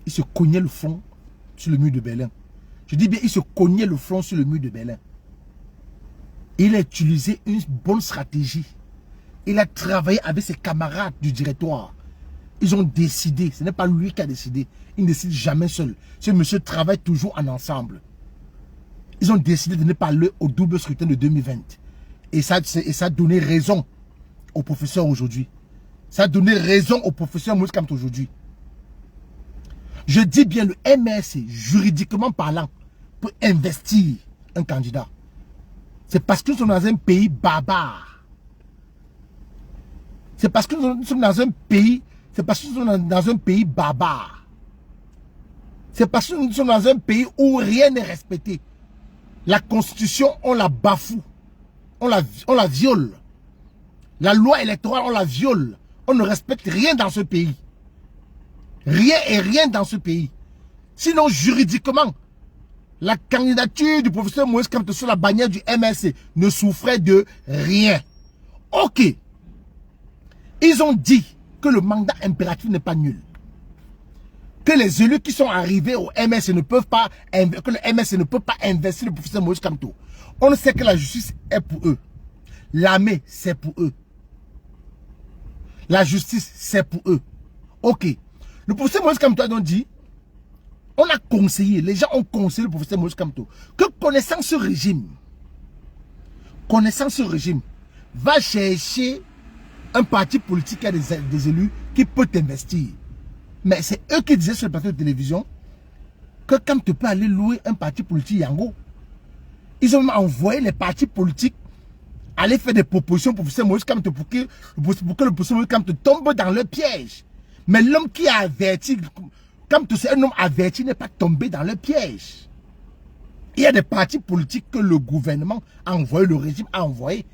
il se cognait le front sur le mur de Berlin. Je dis bien, il se cognait le front sur le mur de Berlin. Il a utilisé une bonne stratégie. Il a travaillé avec ses camarades du directoire. Ils ont décidé, ce n'est pas lui qui a décidé. Il ne décide jamais seul. Ce monsieur travaille toujours en ensemble. Ils ont décidé de ne pas aller au double scrutin de 2020. Et ça a donné raison au professeur aujourd'hui. Ça a donné raison au professeur Maurice Kamto aujourd'hui. Je dis bien le MRC, juridiquement parlant, peut investir un candidat. C'est parce que nous sommes dans un pays barbare. C'est parce que nous sommes dans un pays, barbare. C'est parce que nous sommes dans un pays où rien n'est respecté. La constitution, on la bafoue. On la viole. La loi électorale, on la viole. On ne respecte rien dans ce pays. Rien et rien dans ce pays. Sinon, juridiquement, la candidature du professeur Maurice Kamto sur la bannière du MRC ne souffrait de rien. Ok. Ils ont dit que le mandat impératif n'est pas nul. que les élus qui sont arrivés au MSC ne peuvent pas, que le MSC ne peut pas investir le professeur Moïse Kamto. On sait que la justice est pour eux. L'armée, c'est pour eux. La justice, c'est pour eux. Ok. Le professeur Moïse Kamto a donc dit, on a conseillé, les gens ont conseillé le professeur Moïse Kamto, que connaissant ce régime, va chercher un parti politique qui a des élus qui peut t'investir. Mais c'est eux qui disaient sur le plateau de télévision que quand tu peux aller louer un parti politique Yango, ils ont même envoyé les partis politiques aller faire des propositions au professeur Moïse Kamto pour que le professeur Moïse Kamto tombe dans le piège. Mais l'homme qui a averti, Kamto c'est un homme averti, n'est pas tombé dans le piège. Il y a des partis politiques que le gouvernement a envoyé, le régime a envoyé,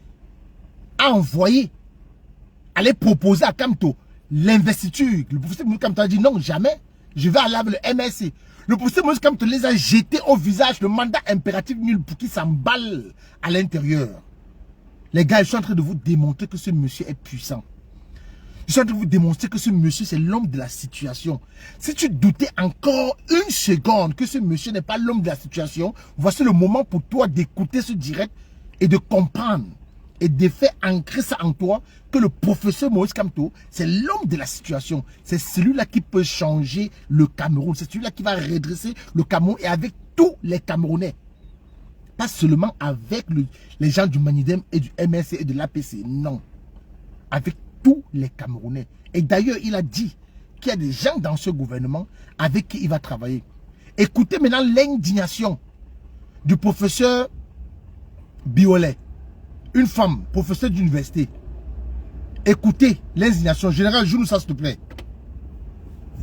aller proposer à Kamto l'investiture. Le professeur Moïse Kamto a dit non, jamais, je vais aller avec le MSC. Le professeur Moïse Kamto les a jetés au visage, le mandat impératif nul pour qu'ils s'emballent à l'intérieur. Les gars, je suis en train de vous démontrer que ce monsieur est puissant. Je suis en train de vous démontrer que ce monsieur, c'est l'homme de la situation. Si tu doutais encore une seconde que ce monsieur n'est pas l'homme de la situation, voici le moment pour toi d'écouter ce direct et de comprendre et de faire ancrer ça en toi que le professeur Moïse Kamto, c'est l'homme de la situation. C'est celui-là qui peut changer le Cameroun. C'est celui-là qui va redresser le Cameroun et avec tous les Camerounais. Pas seulement avec les gens du Manidem et du MSC et de l'APC. Non. Avec tous les Camerounais. Et d'ailleurs, il a dit qu'il y a des gens dans ce gouvernement avec qui il va travailler. Écoutez maintenant l'indignation du professeur Biolay. Une femme, professeur d'université. Écoutez l'indignation. Général, joue-nous ça s'il te plaît.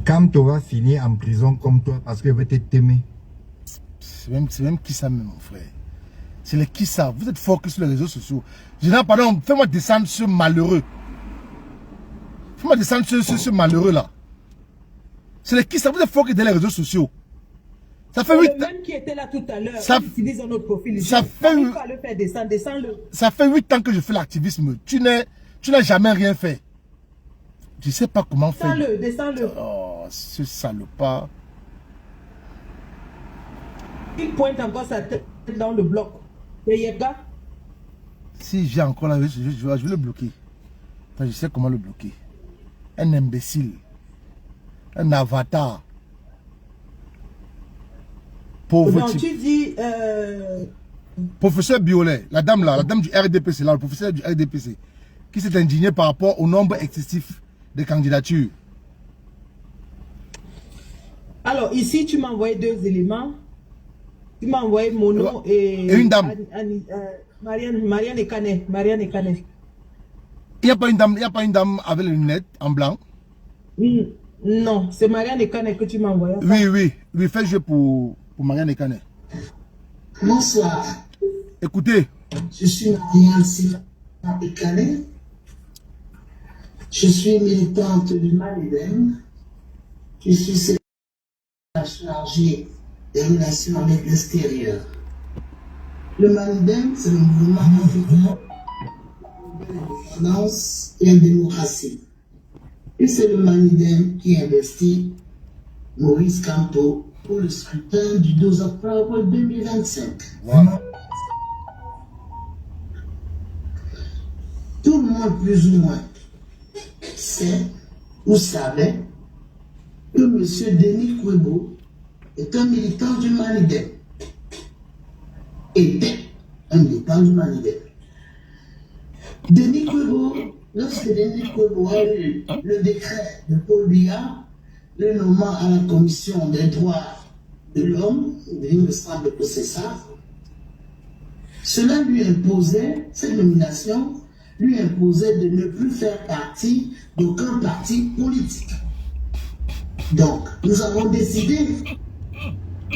Kamto va finir en prison comme toi parce qu'il veut t'aimer. C'est même qui ça, mon frère. C'est les qui ça. Vous êtes fort que sur les réseaux sociaux. Général, pardon, fais-moi descendre ce malheureux. Fais-moi descendre ce malheureux là. C'est les qui ça. Vous êtes fort que dans les réseaux sociaux. Ça fait 8 ans. Le même qui était là tout à l'heure, ça utilise un autre profil. Ça fait, il va le faire descendre, descends-le. Ça fait 8 ans que je fais l'activisme. Tu n'as jamais rien fait. Je sais pas comment faire. Descends-le, descends-le. Oh, ce salopard. Il pointe encore sa tête dans le bloc. Et Yega. Si j'ai encore là, je vais le bloquer. Enfin, je sais comment le bloquer. Un imbécile. Un avatar. Pauvre Donc type. tu dis... Professeur Biolay, la dame là, la dame du RDPC là, le professeur du RDPC, qui s'est indigné par rapport au nombre excessif de candidatures. Alors ici, tu m'as envoyé 2 éléments. Tu m'as envoyé mon nom et une dame. Marianne Ekane. Marianne Ekane. Il n'y a pas une dame avec les lunettes en blanc? Non, c'est Marianne Ekane que tu m'as envoyé. Oui, fais jouer pour Marianne Ekane. Bonsoir. Écoutez. Je suis Marianne Ekane. Je suis militante du Manidem. Je suis chargée des relations avec l'extérieur. Le Manidem, c'est le mouvement africain de l'indépendance et la démocratie. Et c'est le Manidem qui investit Moïse Kamto pour le scrutin du 12 octobre 2025. Voilà. Tout le monde, plus ou moins, sait ou savait que M. Denis Kwebo est un militant du Manidem. Était un militant du Manidem. Denis Kwebo, lorsque Denis Kwebo a eu le décret de Paul Biya, le nommant à la commission des droits de l'homme, il me semble que c'est ça, cela lui imposait, cette nomination lui imposait de ne plus faire partie d'aucun parti politique. Donc, nous avons décidé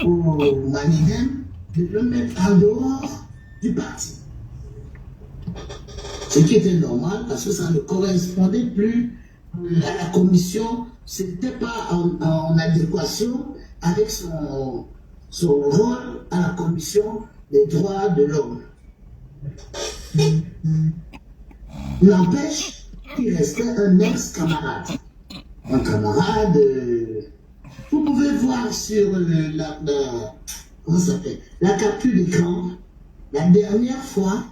au Manidem de le mettre en dehors du parti. Ce qui était normal parce que ça ne correspondait plus à la commission, ce n'était pas en adéquation avec son rôle à la commission des droits de l'homme. N'empêche qu'il restait un ex-camarade. Un camarade Vous pouvez voir sur comment ça s'appelle, la capture d'écran, la dernière fois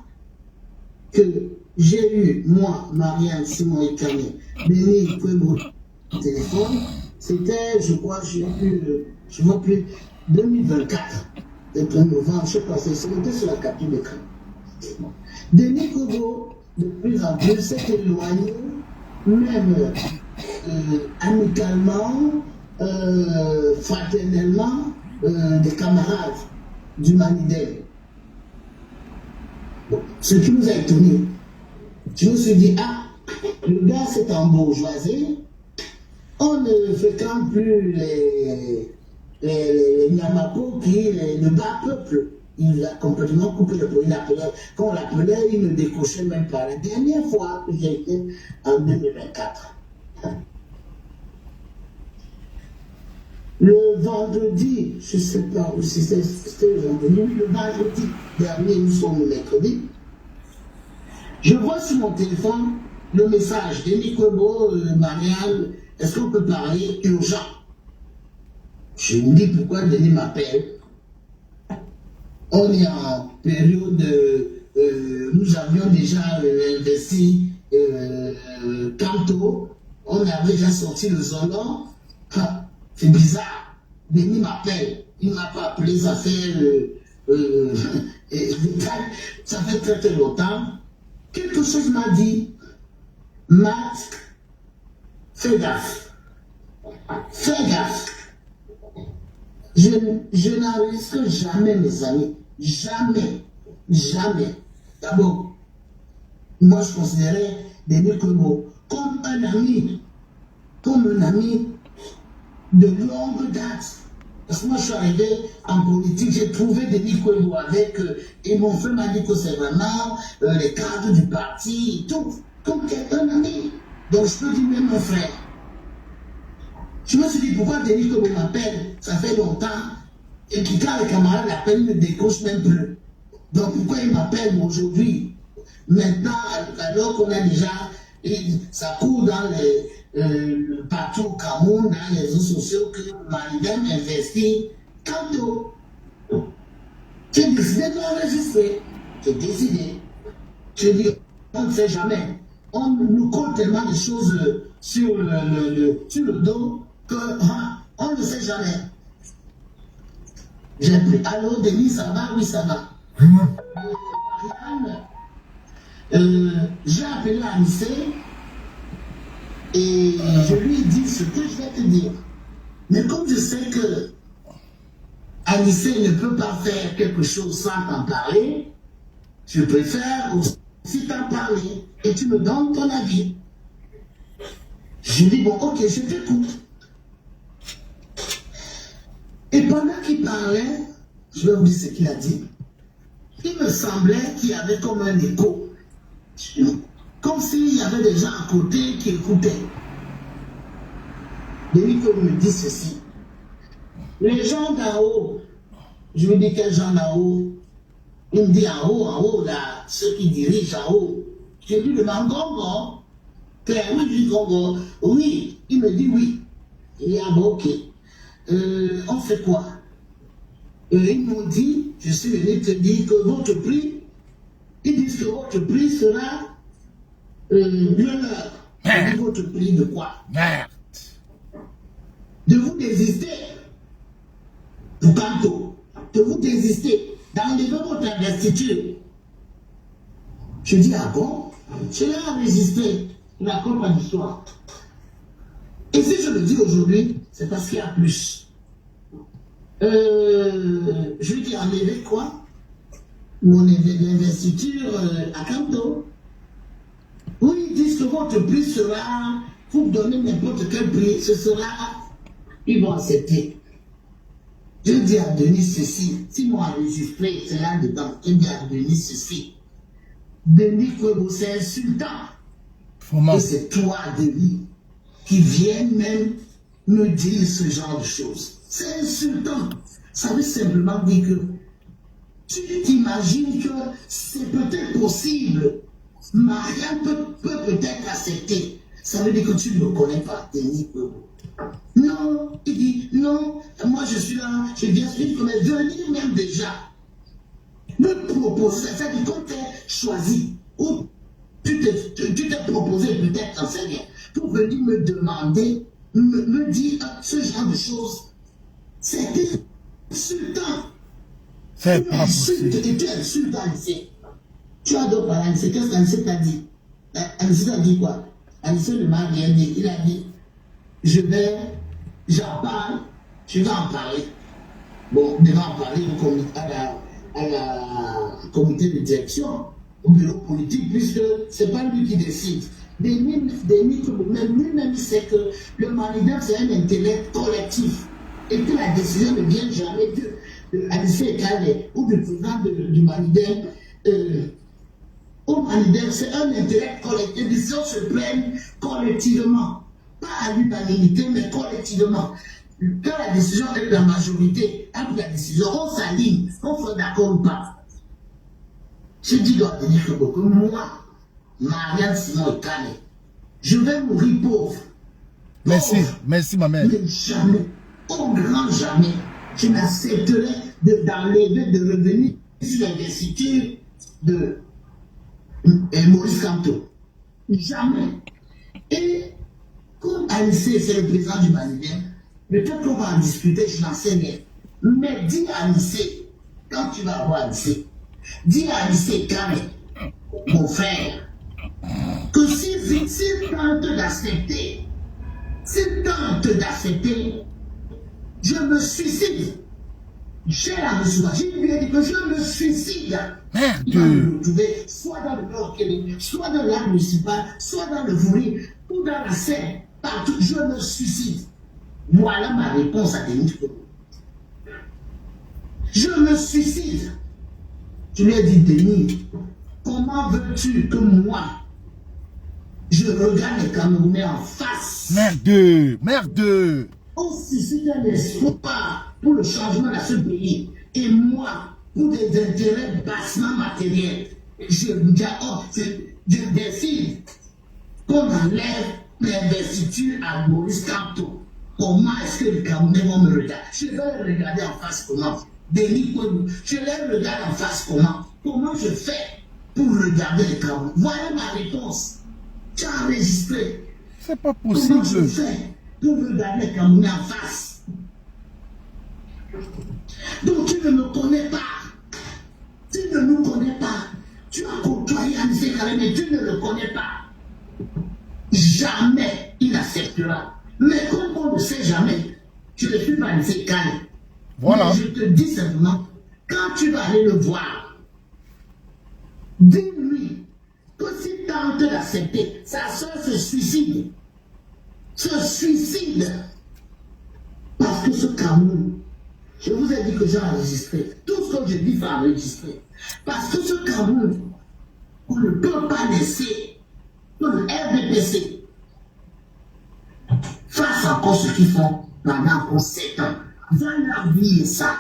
que j'ai eu, moi, Marianne Simon Ekane, Denis Kwebo au téléphone, c'était, je crois, je ne vois plus, 2024, le 1er novembre, je sais pas, c'était sur la capture d'écran. Denis Kwebo, de plus en plus, s'est éloigné, même amicalement, fraternellement, des camarades du Manidel. Bon, ce qui nous a étonnés. Je me suis dit, ah, le gars s'est embourgeoisé, on ne fréquente plus les Nyamako qui est le bas peuple. Il a complètement coupé le bruit. Quand on l'appelait, il ne décrochait même pas. La dernière fois que j'ai été en 2024. Le vendredi, je ne sais pas si c'était le vendredi dernier, nous sommes mercredi. Je vois sur mon téléphone le message Denis Kwebo, Marianne, est-ce qu'on peut parler urgent? Je me dis pourquoi Denis m'appelle. On est en période, nous avions déjà investi Kanto, on avait déjà sorti le Zolan. C'est bizarre, Denis m'appelle, il ne m'a pas appelé, ça fait très très longtemps. Quelque chose m'a dit, Matt, fais gaffe. Fais gaffe. Je n'enregistre jamais mes amis. Jamais. Jamais. D'abord, moi je considérais Denis Kwebo comme un ami. Comme un ami de longue date. Parce que moi je suis arrivé en politique, j'ai trouvé Denis Kwebo avec, et mon frère m'a dit que c'est vraiment les cadres du parti et tout, comme un ami. Donc je peux dire même mon frère. Je me suis dit pourquoi Denis Kwebo m'appelle, ça fait longtemps, et puis quand les camarades l'appellent, ils ne décrochent même plus. Donc pourquoi il m'appelle aujourd'hui? Maintenant, alors qu'on a déjà, ça court dans partout au Cameroun, dans les réseaux sociaux, que Manidem investit. Kanto, j'ai décidé de l'enregistrer. J'ai décidé. Je dis, on ne sait jamais. On nous colle tellement de choses sur le dos que on ne sait jamais. J'ai pris. Allô, Denis, ça va? Oui, ça va. J'ai appelé Anissé et je lui ai dit ce que je vais te dire. Mais comme je sais que Anissé ne peut pas faire quelque chose sans t'en parler, je préfère aussi t'en parler et tu me donnes ton avis. Je dis bon, ok, je t'écoute. Et pendant qu'il parlait, je vais vous dire ce qu'il a dit. Il me semblait qu'il y avait comme un écho. Comme s'il y avait des gens à côté qui écoutaient. Denis Kwebo me dit ceci. Les gens d'en haut, je lui dis quels gens d'en haut? Il me dit en haut, là, ceux qui dirigent en haut. Je lui demande Gongo. Clairement, je dis Gongo. Oui, il me dit oui. Il dit ah bon, ok. On fait quoi? Ils m'ont dit, je suis venu te dire que votre prix, ils disent que votre prix sera le leur. Votre prix de quoi? Merde. De vous désister. Pour Kanto. De vous désister. D'enlever votre investiture. Je dis, ah bon? Je l'ai enregistré. Je raconte pas d'histoire. Et si je le dis aujourd'hui, c'est parce qu'il y a plus. Je lui dis, enlever quoi? Mon investiture à Kanto. Oui, ils disent que votre prix sera, vous donnez n'importe quel prix, ce sera, ils vont accepter. Je dis à Denis ceci, si moi enregistré, c'est là-dedans, je dis à Denis ceci. Denis Kwebo, c'est insultant. Et c'est toi, Denis, qui viens même me dire ce genre de choses. C'est insultant. Ça veut simplement dire que tu t'imagines que c'est peut-être possible. Marianne peut peut-être accepter. Ça veut dire que tu ne me connais pas, Denis Kwebo. Non, oh, il dit, non, moi je suis là, je viens suivre, mais venir même déjà, me proposer, c'est-à-dire quand tu es choisi, ou tu t'es proposé peut-être enseigner, pour venir me demander, me dire ce genre de choses, c'est insultant. C'est pas possible. Tu insultes Anissé. Tu as d'autres parents, c'est qu'est-ce qu'Anissé t'a dit? Anissé t'a dit quoi? Anissé ne m'a rien dit. Il a dit, j'en parle, je vais en parler. Bon, on va en parler à la comité de direction, au bureau politique, puisque c'est pas lui qui décide. Même lui-même sait que le Malidin, c'est un intellect collectif. Et que la décision ne vient jamais de Anissé Kane ou du président du Malidin. Au Malidin, c'est un intellect collectif. Les décisions se prennent collectivement. Pas à l'unanimité, mais collectivement. Quand la décision est de la majorité, après la décision, on s'aligne, on fait d'accord ou pas. Je dis donc que moi, Marianne Simon Kane, je vais mourir pauvre. Merci, merci ma mère. Mais jamais, au grand jamais, je n'accepterai d'enlever, de revenir sur l'investiture de Maurice Kamto. Jamais. Et comme Anissé, c'est le président du Malidien, peut-être qu'on va en discuter, je n'en sais rien. Mais dis à Anissé, quand tu vas voir Anissé, dis à Anissé Kane, mon frère, que s'il tente d'accepter, je me suicide. J'ai la mission. J'ai lui dit que je me suicide. Merde. Il va me retrouver soit dans le Nord, soit dans l'arc municipal, soit dans le Vouri, ou dans la Seine. Partout, je me suicide. Voilà ma réponse à Denis Kobo. Je me suicide. Je lui ai dit, Denis, comment veux-tu que moi, je regarde les Camerounais en face? Merde. On suscite un espoir pour le changement de ce pays. Et moi, pour des intérêts bassement matériels, je décide qu'on enlève l'investiture à Maurice Kamto. Comment est-ce que les Camerounais vont me regarder? Je vais les regarder en face comment? Denis Kobo, je les regarde en face comment? Comment je fais pour regarder les Camerounais? Voilà ma réponse. Tu as enregistré. C'est pas Comment je possible. fais pour regarder les Camerounais en face? Donc tu ne me connais pas. Tu ne nous connais pas. Tu as côtoyé Anissé Kane, mais tu ne le connais pas. Jamais il acceptera. Mais comme on ne sait jamais, je ne suis pas Anissé Kane. Voilà. Mais je te dis simplement, quand tu vas aller le voir, dis-lui que s'il tente d'accepter, sa soeur se suicide. Parce que ce Cameroun, je vous ai dit que j'ai enregistré. Tout ce que je dis, il faut enregistrer. Parce que ce Cameroun, on ne peut pas laisser que le RDPC fasse encore ce qu'ils font pendant encore 7 ans. Va leur oublier ça.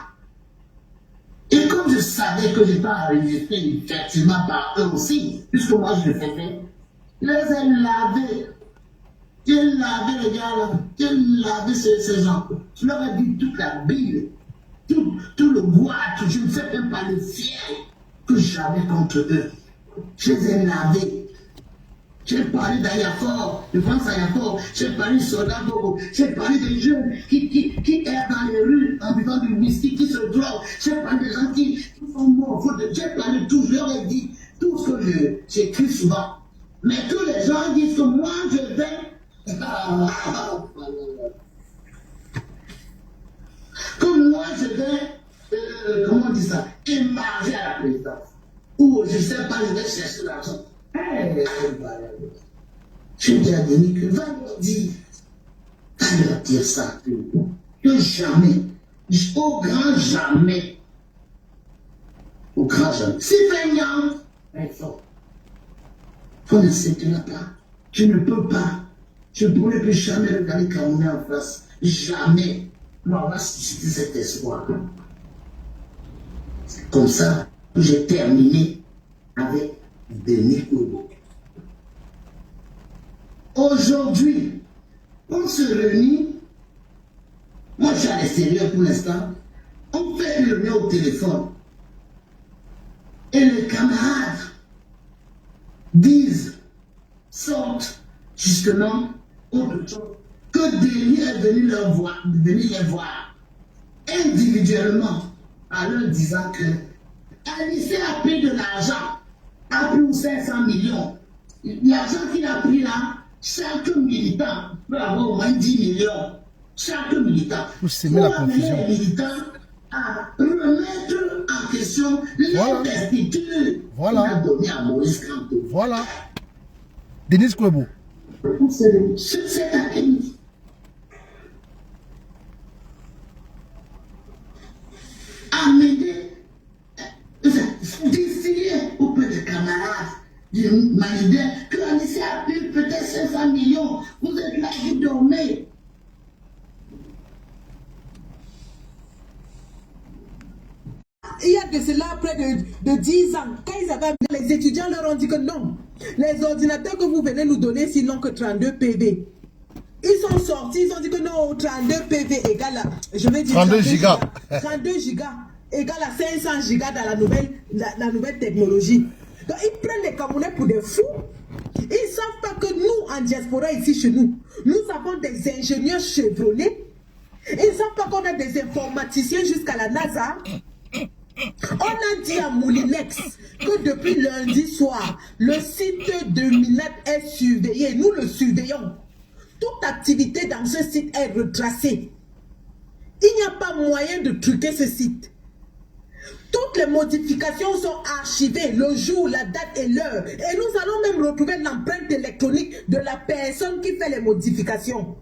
Et comme je savais que je n'ai pas enregistré effectivement par eux aussi, puisque moi je le faisais, les ai lavés. J'ai lavé les gars là, j'ai lavé ces gens. Je leur ai dit toute la bile, tout le goût, je ne sais même pas le fier que j'avais contre eux. Je les ai lavés. J'ai parlé d'Ayafort, de France Ayafort, j'ai parlé de Soda Bobo, j'ai parlé des jeunes qui errent dans les rues en buvant du whisky, qui se droguent, j'ai parlé des gens qui sont morts, j'ai parlé de tout, je leur ai dit tout ce que j'écris souvent. Mais que les gens disent que moi je vais. Que moi je vais, comment on dit ça, émarger à la présidence. Ou je ne sais pas, je vais chercher l'argent. Je dis à Denis que va leur dire ça, que jamais, au grand jamais, si feignant, on ne s'étonnera pas, tu ne peux pas, je ne pourrai plus jamais regarder Camerounais en face, jamais, on va susciter cet espoir. C'est comme ça que j'ai terminé avec Denis Kobo. Aujourd'hui, on se réunit Moi, je suis à l'extérieur pour l'instant. On fait le nez au téléphone. Et les camarades disent, sortent justement autre chose. Que Denis est venu les voir individuellement en leur disant que Anissé a pris de l'argent, a pris 500 millions. L'argent qu'il a pris là, chaque militant peut avoir au moins 10 millions. Chaque militant. Pour amener les militants à remettre en question l'investiture qu'il a donnée à Maurice Kamto. Voilà. Denis Kouébou. Sur cette après-midi. Amener, distiller auprès des camarades du Malidien que Anissé a pris peut-être 500 millions. Vous êtes là, vous dormez. Il y a de cela près de 10 ans, quand ils avaient amené les étudiants, leur ont dit que non, les ordinateurs que vous venez nous donner, sinon que 32 PV. Ils sont sortis, ils ont dit que non, 32 PV égale à, je vais dire 32 gigas. 32 gigas égale à 500 gigas dans la nouvelle technologie. Donc ils prennent les Camerounais pour des fous. Ils ne savent pas que nous, en diaspora ici chez nous, nous avons des ingénieurs chevronnés. Ils ne savent pas qu'on a des informaticiens jusqu'à la NASA. On a dit à Moulinex que depuis lundi soir, le site de Minat est surveillé. Nous le surveillons. Toute activité dans ce site est retracée. Il n'y a pas moyen de truquer ce site. Toutes les modifications sont archivées, le jour, la date et l'heure. Et nous allons même retrouver l'empreinte électronique de la personne qui fait les modifications.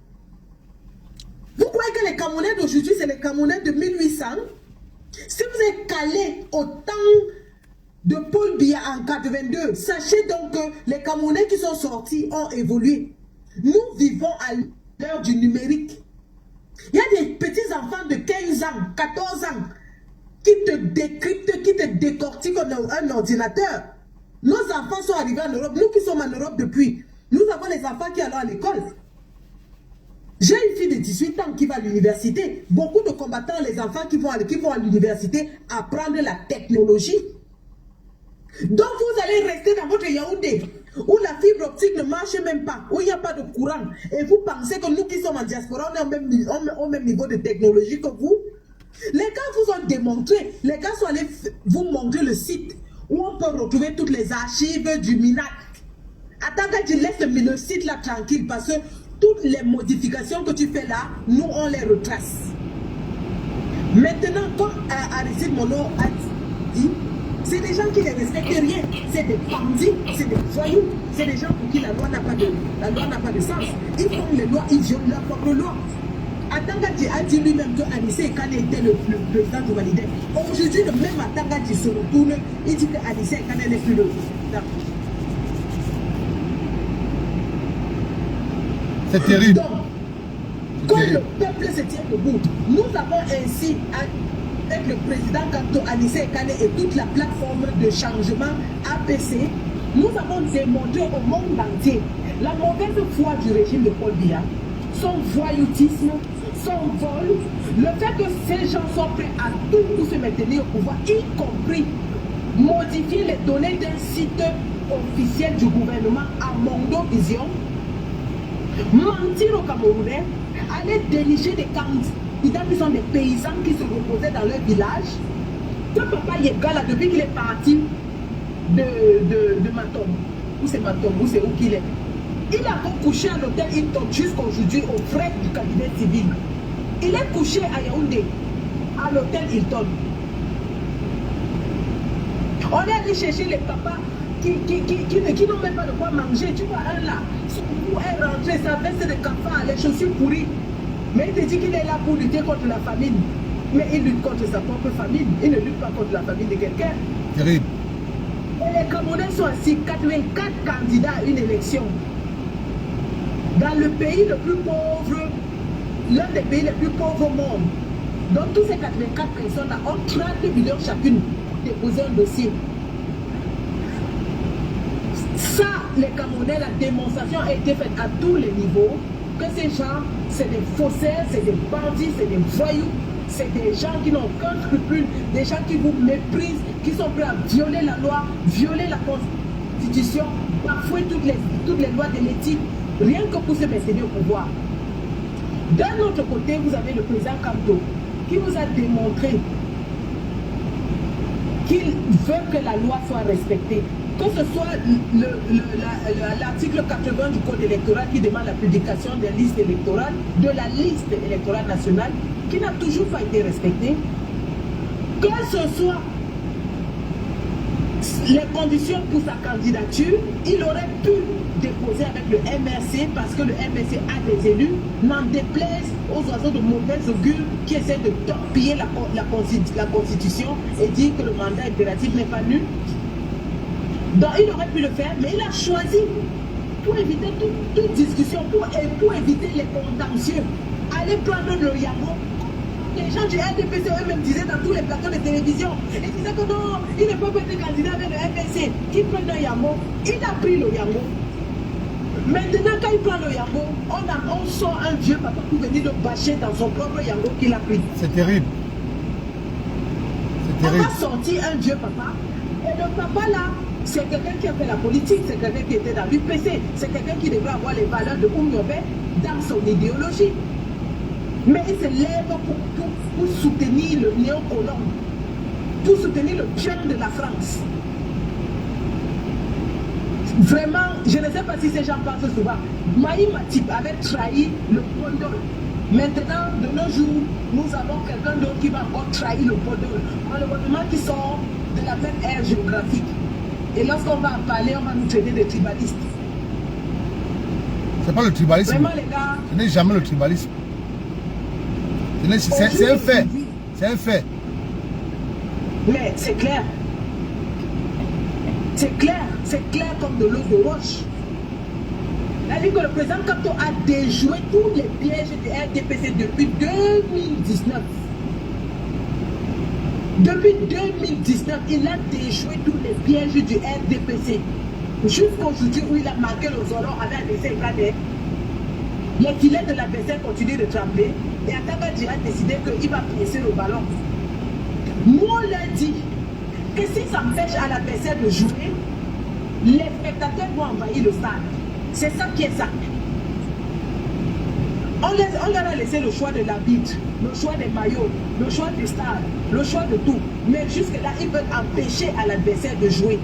Vous croyez que les Camerounais d'aujourd'hui, c'est les Camerounais de 1800? Si vous êtes calé au temps de Paul Biya en 82, sachez donc que les Camerounais qui sont sortis ont évolué. Nous vivons à l'heure du numérique. Il y a des petits enfants de 15 ans, 14 ans, qui te décryptent, qui te décortiquent un ordinateur. Nos enfants sont arrivés en Europe, nous qui sommes en Europe depuis. Nous avons les enfants qui allons à l'école. J'ai une fille de 18 ans qui va à l'université. Beaucoup de combattants, les enfants qui vont à l'université, apprendre la technologie. Donc vous allez rester dans votre Yaoundé, où la fibre optique ne marche même pas, où il n'y a pas de courant. Et vous pensez que nous qui sommes en diaspora, on est au même niveau de technologie que vous? Les gars vous ont démontré, les gars sont allés vous montrer le site où on peut retrouver toutes les archives du MINAC. Attends que tu laisses le site là tranquille parce que toutes les modifications que tu fais là, nous on les retrace. Maintenant, comme Aristide Mono a dit, c'est des gens qui ne respectent rien. C'est des bandits, c'est des voyous, c'est des gens pour qui la loi n'a pas de sens. Ils font les lois, ils violent leur propre loi. Atangati a dit lui-même que Anissé Kane était le président du Validé. Aujourd'hui, le même Atangati se retourne, il dit que Anissé Kane n'est plus le président. C'est terrible. Donc, comme le peuple se tient debout, nous avons ainsi, avec le président Kamto Anissé Kane et toute la plateforme de changement APC, nous avons démontré au monde entier la mauvaise foi du régime de Paul Biya, son voyoutisme, son vol, le fait que ces gens sont prêts à tout pour se maintenir au pouvoir, y compris modifier les données d'un site officiel du gouvernement à Mondo Vision, mentir aux Camerounais, aller dénicher des candidats qui sont des paysans qui se reposaient dans leur village. Que papa Yega là, depuis qu'il est parti de Matom, où c'est Matom, où c'est où qu'il est, il a encore couché à l'hôtel Hilton jusqu'aujourd'hui aux frais du cabinet civil. Il est couché à Yaoundé, à l'hôtel Hilton. On est allé chercher les papas qui n'ont même pas de quoi manger. Tu vois, un là, son cou est rentré, sa veste de cafard, les chaussures pourries. Mais il te dit qu'il est là pour lutter contre la famine. Mais il lutte contre sa propre famine. Il ne lutte pas contre la famine de quelqu'un. Terrible. Et les Camerounais sont assis, 84 candidats à une élection. Dans le pays le plus pauvre, l'un des pays les plus pauvres au monde. Donc tous ces 84 personnes-là ont 30 millions chacune pour déposer un dossier. Ça, les Camerounais, la démonstration a été faite à tous les niveaux que ces gens, c'est des faussaires, c'est des bandits, c'est des voyous, c'est des gens qui n'ont aucun scrupule, des gens qui vous méprisent, qui sont prêts à violer la loi, violer la constitution, bafouer toutes les lois de l'éthique, rien que pour se maintenir au pouvoir. D'un autre côté, vous avez le président Kamto qui vous a démontré qu'il veut que la loi soit respectée. Que ce soit l'article 80 du Code électoral qui demande la publication de la liste électorale nationale, qui n'a toujours pas été respectée. Que ce soit les conditions pour sa candidature, il aurait pu déposer avec le MRC parce que le MRC a des élus, n'en déplaise aux oiseaux de mauvaise augure qui essaient de torpiller la Constitution et dire que le mandat impératif n'est pas nul. Donc il aurait pu le faire, mais il a choisi pour éviter toute discussion, pour éviter les contentieux, aller prendre le Yango. Les gens du RDPC eux-mêmes disaient dans tous les plateaux de télévision, ils disaient que non, il ne peut pas être candidat avec le RDPC, qu'il prenne le Yango. Il a pris le Yango. Maintenant, quand il prend le Yango, on sort un vieux papa pour venir le bâcher dans son propre Yango qu'il a pris. C'est terrible. C'est terrible. On a sorti un vieux papa, et le papa là, c'est quelqu'un qui a fait la politique, c'est quelqu'un qui était dans l'UPC, c'est quelqu'un qui devrait avoir les valeurs de Oumyobé dans son idéologie. Mais il se lève pour soutenir le néocolon, pour soutenir le pion de la France. Vraiment, je ne sais pas si ces gens pensent souvent. Maï Matip avait trahi le Podol. Maintenant, de nos jours, nous avons quelqu'un d'autre qui va encore trahir le Podol. Malheureusement, qui sort de la même ère géographique. Et lorsqu'on va en parler, on va nous traiter de tribalistes. C'est pas le tribalisme. Vraiment, les gars. Ce n'est jamais le tribalisme. C'est un fait. C'est un fait. Mais c'est clair. C'est clair comme de l'eau de roche. C'est-à-dire que le président Kamto a déjoué tous les pièges du RDPC depuis 2019. Depuis 2019, il a déjoué tous les pièges du RDPC. Jusqu'aujourd'hui où il a marqué le Zoran avec un essai éclaté. Les filets de l'adversaire continuent de trembler et Atabadji a décidé qu'il va presser le ballon. Nous on leur dit que si ça empêche à l'adversaire de jouer, les spectateurs vont envahir le stade. C'est ça qui est ça. On leur a laissé le choix de l'arbitre, le choix des maillots, le choix du stade, le choix de tout. Mais jusque-là, ils veulent empêcher à l'adversaire de jouer.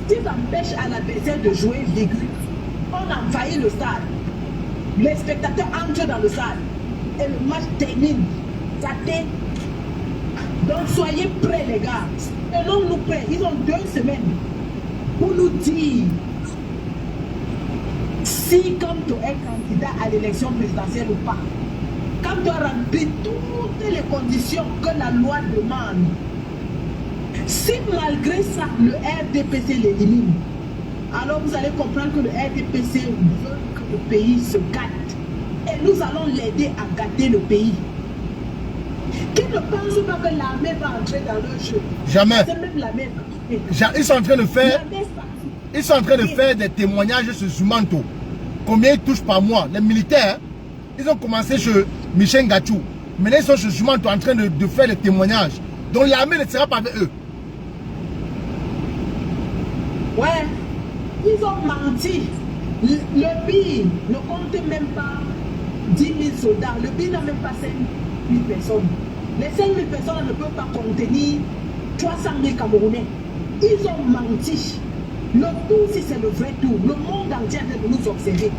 S'ils empêchent à l'adversaire de jouer, on envahit le stade. Les spectateurs entrent dans le stade et le match termine. Donc soyez prêts les gars. Tenons-nous prêts. Ils ont 2 semaines pour nous dire si Kamto est candidat à l'élection présidentielle ou pas. Kamto a rempli toutes les conditions que la loi demande. Si malgré ça, le RDPC l'élimine, alors vous allez comprendre que le RDPC veut que le pays se gâte. Et nous allons l'aider à gâter le pays. Qui ne pense pas que l'armée va entrer dans leur jeu? Jamais. C'est même l'armée. Ils sont en train de faire, des témoignages sur Zumanto. Combien ils touchent par mois? Les militaires, ils ont commencé chez Michel Gachou. Maintenant ils sont chez Zumanto en train de faire des témoignages. Donc l'armée ne sera pas avec eux. Ouais, ils ont menti. Le BI ne compte même pas 10 000 soldats. Le BI n'a même pas 5 000 personnes. Les 5 000 personnes ne peuvent pas contenir 300 000 Camerounais. Ils ont menti. Le tour, si c'est le vrai tour, le monde entier est de nous observer.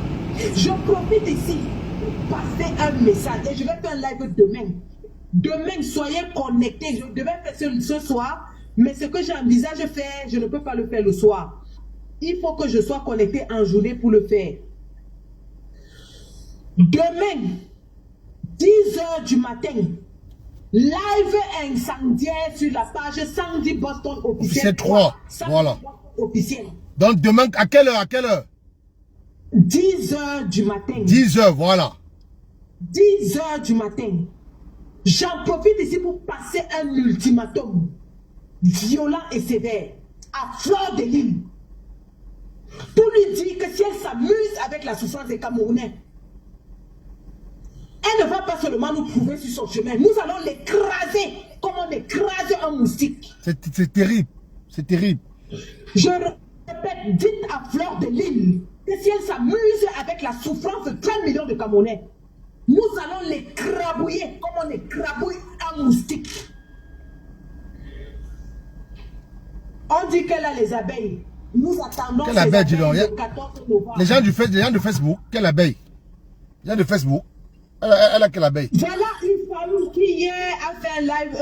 Je profite ici pour passer un message et je vais faire un live demain. Demain, soyez connectés. Je devais faire ce soir, mais ce que j'envisage de faire, je ne peux pas le faire le soir. Il faut que je sois connecté en journée pour le faire. Demain, 10 h du matin, live incendiaire sur la page Sandy Boston officiel 3. Voilà. Officiel. Donc demain, à quelle heure? 10 h du matin. 10 h, voilà. 10 h du matin. J'en profite ici pour passer un ultimatum violent et sévère à Fleur de Lille. Pour lui dire que si elle s'amuse avec la souffrance des Camerounais, Elle ne va pas seulement nous prouver sur son chemin. Nous allons l'écraser comme on écrase un moustique. C'est terrible. C'est terrible. Je répète, dites à Fleur de Lille que si elle s'amuse avec la souffrance de 30 millions de Camerounais, nous allons l'écrabouiller comme on écrabouille un moustique. On dit qu'elle a les abeilles. Nous attendons quelle ces abeille, abeilles dis donc, le 14 novembre. Les gens de Facebook, quelle abeille? Les gens de Facebook, elle a quelle abeille? Voilà une femme qui hier a fait un live,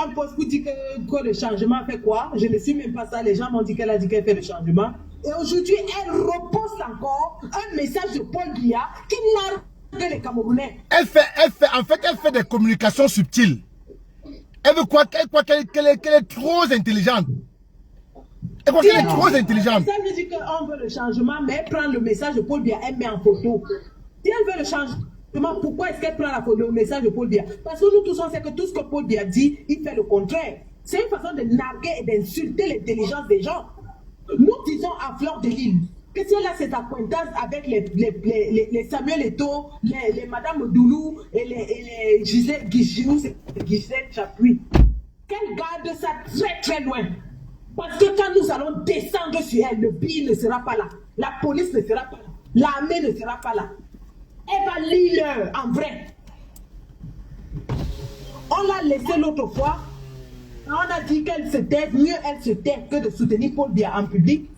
un post pour dire que le changement fait quoi? Je ne suis même pas ça. Les gens m'ont dit qu'elle a dit qu'elle fait le changement. Et aujourd'hui, elle repose encore un message de Paul Biya qui n'a que les Camerounais. Elle fait des communications subtiles. Elle veut quoi? Qu'elle est trop intelligente. Elle croit qu'elle est trop intelligente. Ça veut dire qu'on veut le changement, mais elle prend le message de Paul Biya, elle met en photo. Si elle veut le changement, pourquoi est-ce qu'elle prend le message de Paul Biya? Parce que nous tous on sait que tout ce que Paul Biya dit, il fait le contraire. C'est une façon de narguer et d'insulter l'intelligence des gens. Nous disons à Fleur de Lille que si elle a cette acquaintance avec les Samuel Eto'o, les Madame Doulou et les Gisèle Chapuis, qu'elle garde ça très très loin. Parce que quand nous allons descendre sur elle, le BI ne sera pas là, la police ne sera pas là, l'armée ne sera pas là. Elle va lire en vrai. On l'a laissé l'autre fois. On a dit qu'elle se tait, mieux elle se tait que de soutenir Paul Biya en public.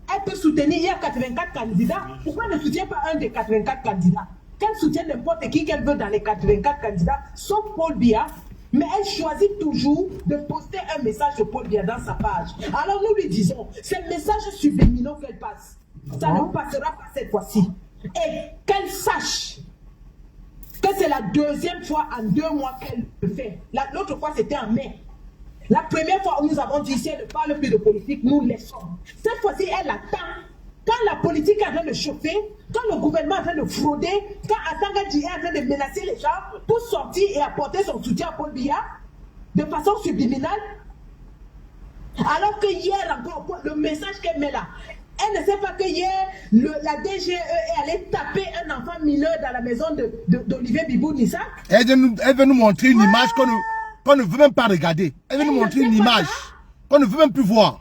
Elle peut soutenir, il y a 84 candidats. Pourquoi elle ne soutient pas un des 84 candidats? Qu'elle soutient n'importe qui qu'elle veut dans les 84 candidats, sauf Paul Biya. Mais elle choisit toujours de poster un message de Paul Biya dans sa page. Alors nous lui disons, ces messages subliminaux qu'elle passe, ça ne passera pas cette fois-ci. Et qu'elle sache que c'est la deuxième fois en 2 mois qu'elle le fait. L'autre fois c'était en mai. La première fois où nous avons dit si elle ne parle plus de politique, nous laissons. Cette fois-ci, elle attend. Quand la politique est en train de chauffer, quand le gouvernement est en train de frauder, quand Atanga est en train de menacer les gens pour sortir et apporter son soutien à Paul Biya de façon subliminale, alors que hier encore, le message qu'elle met là, elle ne sait pas que hier, la DGE est allée taper un enfant mineur dans la maison d'Olivier Bibou Nissak. Elle veut nous montrer une image qu'on ne veut même pas regarder. Elle veut nous montrer une image qu'on ne veut même plus voir.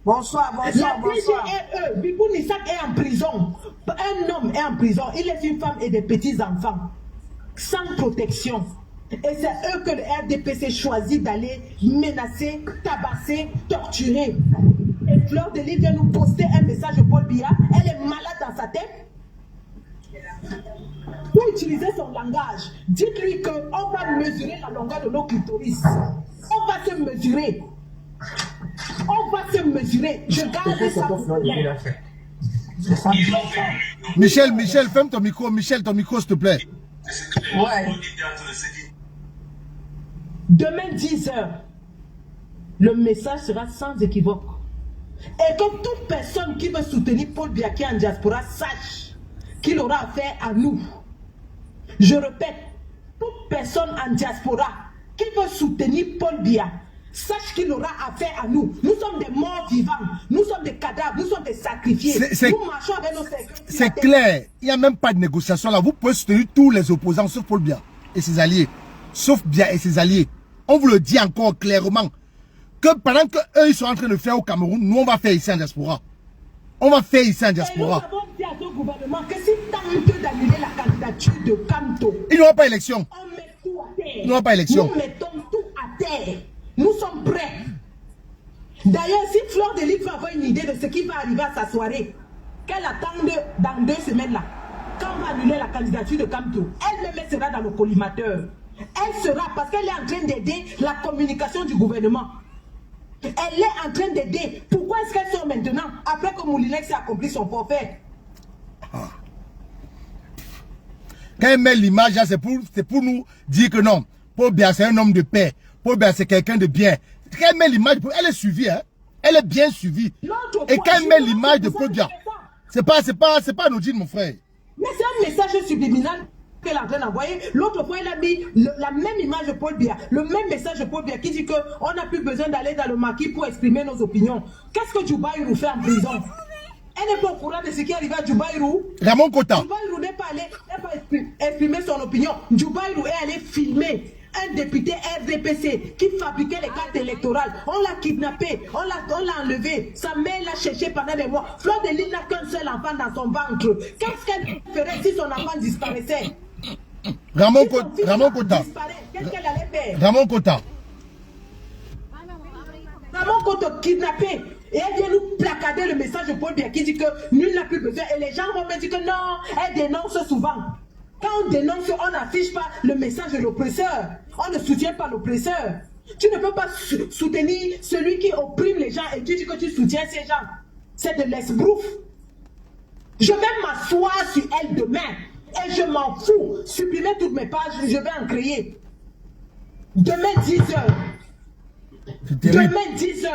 Bonsoir. La DGE, Bibou Nissak est en prison. Un homme est en prison. Il laisse une femme et des petits-enfants sans protection. Et c'est eux que le RDPC choisit d'aller menacer, tabasser, torturer. Et Fleur de Lille vient nous poster un message de Paul Biya. Elle est malade dans sa tête. Pour utiliser son langage, dites-lui qu'on va mesurer la longueur de nos clitoris. On va se mesurer. On va se mesurer. Je garde ça. Michel, ferme ton micro. Michel, ton micro, s'il te plaît. Ouais. Demain, 10h, le message sera sans équivoque. Et que toute personne qui veut soutenir Paul Biya qui est en diaspora sache qu'il aura affaire à nous. Je répète, toute personne en diaspora qui veut soutenir Paul Biya sache qu'il aura affaire à nous. Nous sommes des morts vivants, nous sommes des cadavres, nous sommes des sacrifiés. Nous marchons avec nos sacrifiés. C'est clair, il n'y a même pas de négociation là. Vous pouvez soutenir tous les opposants sauf Paul Biya et ses alliés. Sauf Biya et ses alliés. On vous le dit encore clairement. Que pendant qu'eux ils sont en train de faire au Cameroun, nous on va faire ici en diaspora. On va faire ici en diaspora. Et nous avons dit à ce gouvernement que si tente d'annuler la candidature de Kamto, il n'y aura pas élection. On met tout à terre. Il n'y aura pas élection. Nous mettons tout à terre. Nous sommes prêts. D'ailleurs, si Fleur de Lille va avoir une idée de ce qui va arriver à sa soirée, qu'elle attende dans 2 semaines là, quand on va annuler la candidature de Kamto, elle-même sera dans le collimateur. Elle sera, parce qu'elle est en train d'aider la communication du gouvernement. Elle est en train d'aider. Pourquoi est-ce qu'elle sort maintenant, après que Moulinex a accompli son forfait? Quand elle met l'image, c'est pour nous dire que non, Paul Biya c'est un homme de paix. Paul Biya c'est quelqu'un de bien. Quand elle met l'image, elle est suivie, hein? Elle est bien suivie. Et quand elle met l'image de Paul Biya, c'est pas anodine, mon frère. Mais c'est un message subliminal qu'elle est en train d'envoyer. L'autre fois, elle a mis la même image de Paul Biya, le même message de Paul Biya qui dit qu'on n'a plus besoin d'aller dans le maquis pour exprimer nos opinions. Qu'est-ce que Djouba nous fait en prison? Elle n'est pas au courant de ce qui arrive à Djubaïrou. Ramon Kota. Djubaïrou n'est pas allé exprimer son opinion. Djubaïrou est allé filmer un député RDPC qui fabriquait les cartes électorales. On l'a kidnappé, on l'a enlevé. Sa mère l'a cherché pendant des mois. Fleur de Lys n'a qu'un seul enfant dans son ventre. Qu'est-ce qu'elle ferait si son enfant disparaissait? Ramon Kota. Qu'est-ce qu'elle allait faire? Ramon Kota. Ramon Kota kidnappé. Et elle vient nous placader le message de Paul Biya qui dit que nul n'a plus besoin. Et les gens vont me dire que non, elle dénonce souvent. Quand on dénonce, on n'affiche pas le message de l'oppresseur. On ne soutient pas l'oppresseur. Tu ne peux pas soutenir celui qui opprime les gens et tu dis que tu soutiens ces gens. C'est de l'esbrouf. Je vais m'asseoir sur elle demain et je m'en fous. Supprimer toutes mes pages, je vais en créer. Demain 10h. Demain 10h.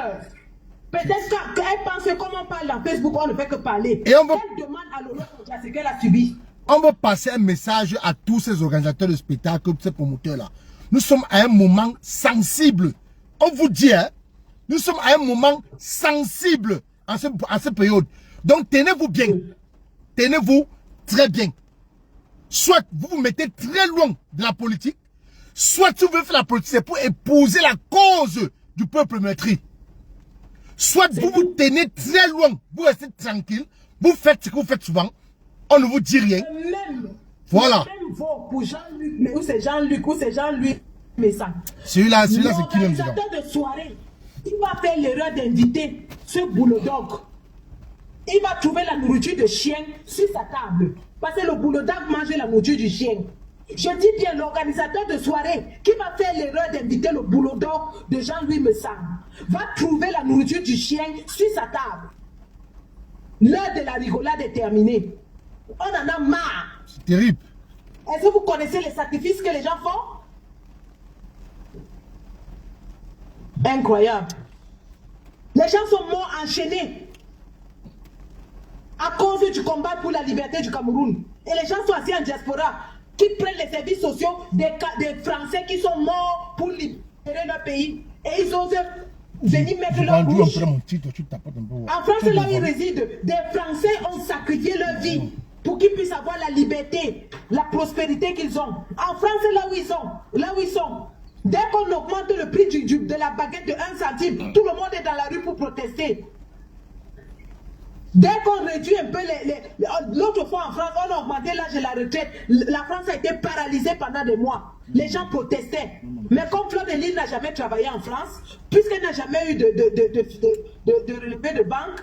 Peut-être qu'elle pense que comme on parle dans Facebook, on ne fait que parler. Et on va... Elle demande à Lolo Fonja ce qu'elle a subi. On va passer un message à tous ces organisateurs de spectacles, ces promoteurs-là. Nous sommes à un moment sensible. On vous dit, hein, nous sommes à un moment sensible en cette période. Donc, tenez-vous bien. Tenez-vous très bien. Soit vous vous mettez très loin de la politique, soit si vous voulez faire la politique, c'est pour épouser la cause du peuple meurtri. Soit vous vous tenez très loin, vous restez tranquille, vous faites ce que vous faites souvent, on ne vous dit rien. Même, voilà. Même pour Jean-Luc, mais où c'est Jean-Luc, mais ça. Celui-là, c'est qui même dedans. L'organisateur de soirée, il va faire l'erreur d'inviter ce boulodog. Il va trouver la nourriture de chien sur sa table. Parce que le boulodog mange la nourriture du chien. Je dis bien l'organisateur de soirée qui va faire l'erreur d'inviter le boulodog de Jean-Louis Messam va trouver la nourriture du chien sur sa table. L'heure de la rigolade est terminée. On en a marre. C'est terrible. Est-ce que vous connaissez les sacrifices que les gens font? Incroyable. Les gens sont morts enchaînés à cause du combat pour la liberté du Cameroun. Et les gens sont assis en diaspora qui prennent les services sociaux des Français qui sont morts pour libérer leur pays. Et ils osent venir mettre leur bouche. En France, là où ils résident, des Français ont sacrifié leur vie pour qu'ils puissent avoir la liberté, la prospérité qu'ils ont. En France, là où ils sont, dès qu'on augmente le prix de la baguette de 1 centime, tout le monde est dans la rue pour protester. Dès qu'on réduit un peu l'autre fois en France, on a augmenté l'âge de la retraite. La France a été paralysée pendant des mois. Les gens protestaient. Mais comme Fleur de Lys n'a jamais travaillé en France, puisqu'elle n'a jamais eu de relevé de banque,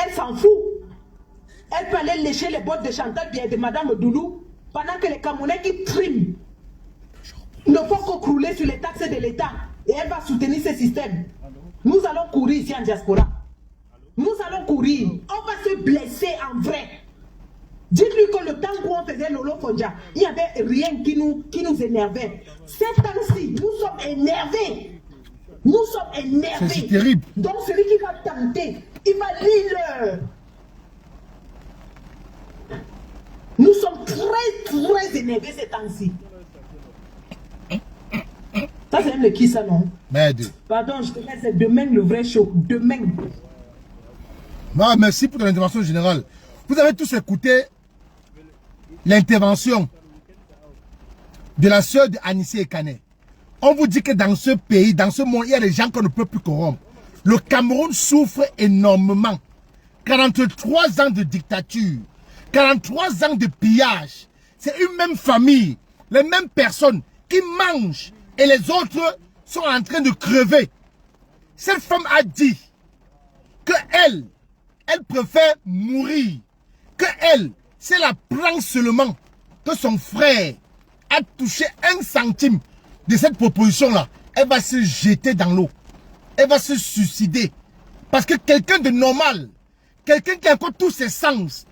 elle s'en fout. Elle peut aller lécher les bottes de Chantal bien de Madame Doulou pendant que les Camerounais qui triment ne font que crouler sur les taxes de l'État. Et elle va soutenir ce système. Nous allons courir ici en diaspora. Nous allons courir. On va se blesser en vrai. Dites-lui que le temps où on faisait Lolo Fonja, il n'y avait rien qui nous énervait. Ces temps-ci, nous sommes énervés. Nous sommes énervés. C'est terrible. Donc celui qui va tenter, il va lire. Nous sommes très énervés ces temps-ci. Ça c'est même le qui ça non? Merde. Pardon, je te laisse demain le vrai show. Demain. Non, merci pour ton intervention générale. Vous avez tous écouté l'intervention de la sœur de Anissé Ekane. On vous dit que dans ce pays, dans ce monde, il y a des gens qu'on ne peut plus corrompre. Le Cameroun souffre énormément. 43 ans de dictature, 43 ans de pillage. C'est une même famille, les mêmes personnes qui mangent et les autres sont en train de crever. Cette femme a dit que elle préfère mourir, que elle, c'est la prend seulement que son frère a touché 1 centime de cette proposition-là, elle va se jeter dans l'eau. Elle va se suicider. Parce que quelqu'un de normal, quelqu'un qui a encore tous ses sens,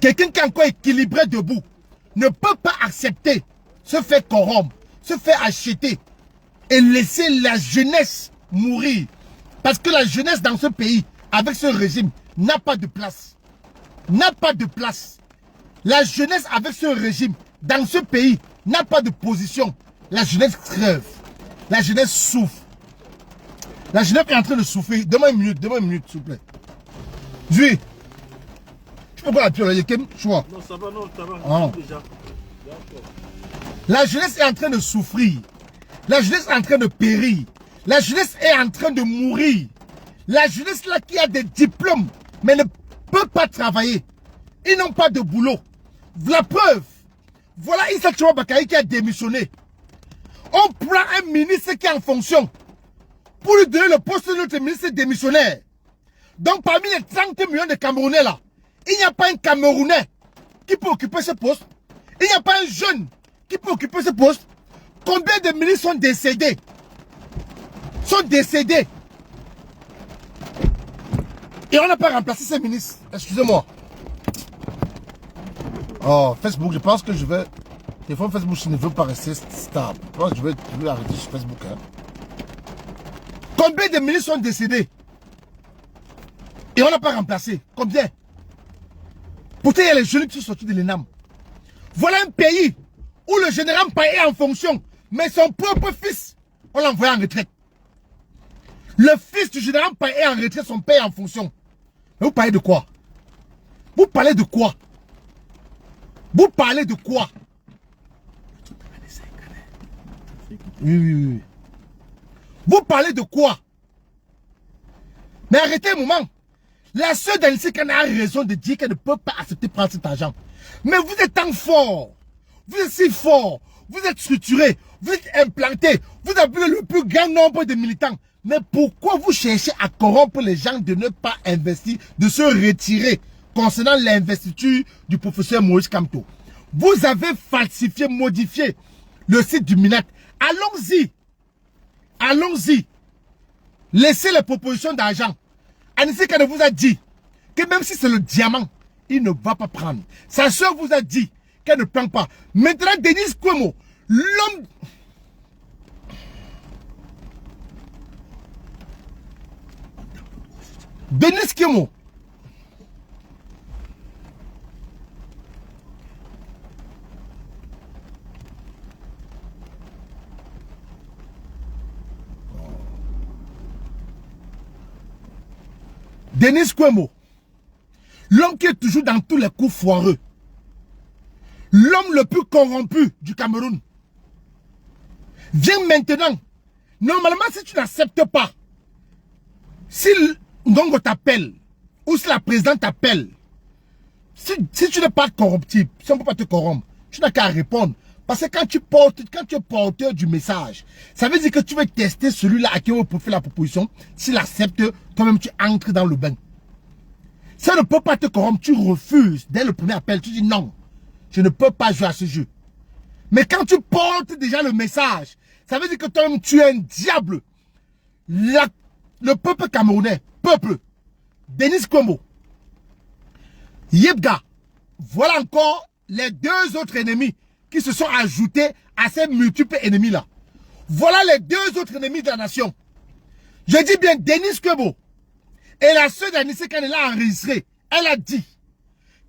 quelqu'un qui est encore équilibré debout, ne peut pas accepter se faire corrompre, se faire acheter et laisser la jeunesse mourir. Parce que la jeunesse dans ce pays, avec ce régime, n'a pas de place. N'a pas de place. La jeunesse avec ce régime, dans ce pays, n'a pas de position. La jeunesse crève. La jeunesse souffre. La jeunesse est en train de souffrir. Donne-moi une minute, s'il vous plaît. Zui. Tu peux voir la pire, il y a quel choix. Non, ça va, non, ça va. Ah. Déjà. La jeunesse est en train de souffrir. La jeunesse est en train de périr. La jeunesse est en train de mourir. La jeunesse là qui a des diplômes, mais ne peut pas travailler. Ils n'ont pas de boulot. La preuve. Voilà Issa Tchouba Bakary qui a démissionné. On prend un ministre qui est en fonction pour lui donner le poste de notre ministre démissionnaire. Donc parmi les 30 millions de Camerounais là, il n'y a pas un Camerounais qui peut occuper ce poste. Il n'y a pas un jeune qui peut occuper ce poste. Combien de ministres sont décédés? Sont décédés. Et on n'a pas remplacé ces ministres. Excusez-moi. Oh, Facebook, je pense que je vais... Des fois, Facebook, je ne veux pas rester stable. Je pense que je vais arrêter sur Facebook. Hein. Combien de ministres sont décédés? Et on n'a pas remplacé. Combien? Pourtant, il y a les jeunes qui sont sortis de l'ENAM. Voilà un pays où le général Mpaye est en fonction, mais son propre fils, on l'a envoyé en retraite. Le fils du général Mpaye est en retraite, son père est en fonction. Mais vous parlez de quoi? Vous parlez de quoi? Vous parlez de quoi? Oui. Vous parlez de quoi? Mais arrêtez un moment. La sœur d'Anissé Kane a raison de dire qu'elle ne peut pas accepter de prendre cet argent. Mais vous êtes tant fort. Vous êtes si fort. Vous êtes structuré. Vous êtes implanté. Vous avez le plus grand nombre de militants. Mais pourquoi vous cherchez à corrompre les gens de ne pas investir, de se retirer concernant l'investiture du professeur Moïse Kamto? Vous avez falsifié, modifié le site du MINAT. Allons-y. Allons-y. Laissez les propositions d'argent. Anissé Kane vous a dit que même si c'est le diamant, il ne va pas prendre. Sa soeur vous a dit qu'elle ne prend pas. Maintenant, Denis Kwemo, l'homme... Denis Kwemo. Denis Kwemo, l'homme qui est toujours dans tous les coups foireux, l'homme le plus corrompu du Cameroun, vient maintenant. Normalement, si tu n'acceptes pas, si Ngongo t'appelle, ou si la présidente t'appelle, si tu n'es pas corruptible, si on ne peut pas te corrompre, tu n'as qu'à répondre. Parce que quand tu es porteur du message, ça veut dire que tu veux tester celui-là à qui on peut faire la proposition. S'il accepte, toi-même tu entres dans le bain. Ça ne peut pas te corrompre, tu refuses. Dès le premier appel, tu dis non, je ne peux pas jouer à ce jeu. Mais quand tu portes déjà le message, ça veut dire que toi-même tu es un diable. Le peuple camerounais, Denis Kwemo, Yebga, voilà encore les deux autres ennemis qui se sont ajoutés à ces multiples ennemis-là. Voilà les deux autres ennemis de la nation. Je dis bien Denis Kwemo et la sœur d'Anissé Kane l'a enregistré. Elle a dit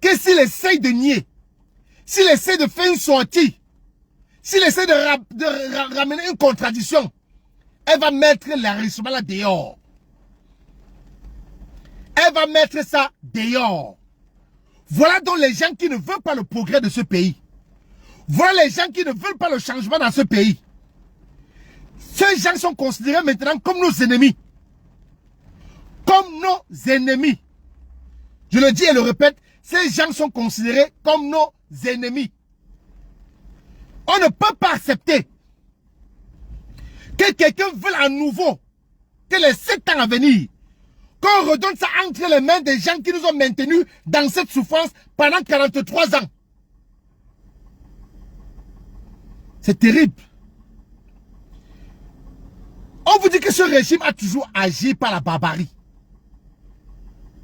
que s'il essaye de nier, s'il essaie de faire une sortie, s'il essaie de ramener une contradiction, elle va mettre l'enregistrement là dehors. Elle va mettre ça dehors. Voilà donc les gens qui ne veulent pas le progrès de ce pays. Voilà les gens qui ne veulent pas le changement dans ce pays. Ces gens sont considérés maintenant comme nos ennemis. Comme nos ennemis. Je le dis et le répète, ces gens sont considérés comme nos ennemis. On ne peut pas accepter que quelqu'un veuille à nouveau, que les 7 ans à venir, qu'on redonne ça entre les mains des gens qui nous ont maintenus dans cette souffrance pendant 43 ans. C'est terrible. On vous dit que ce régime a toujours agi par la barbarie.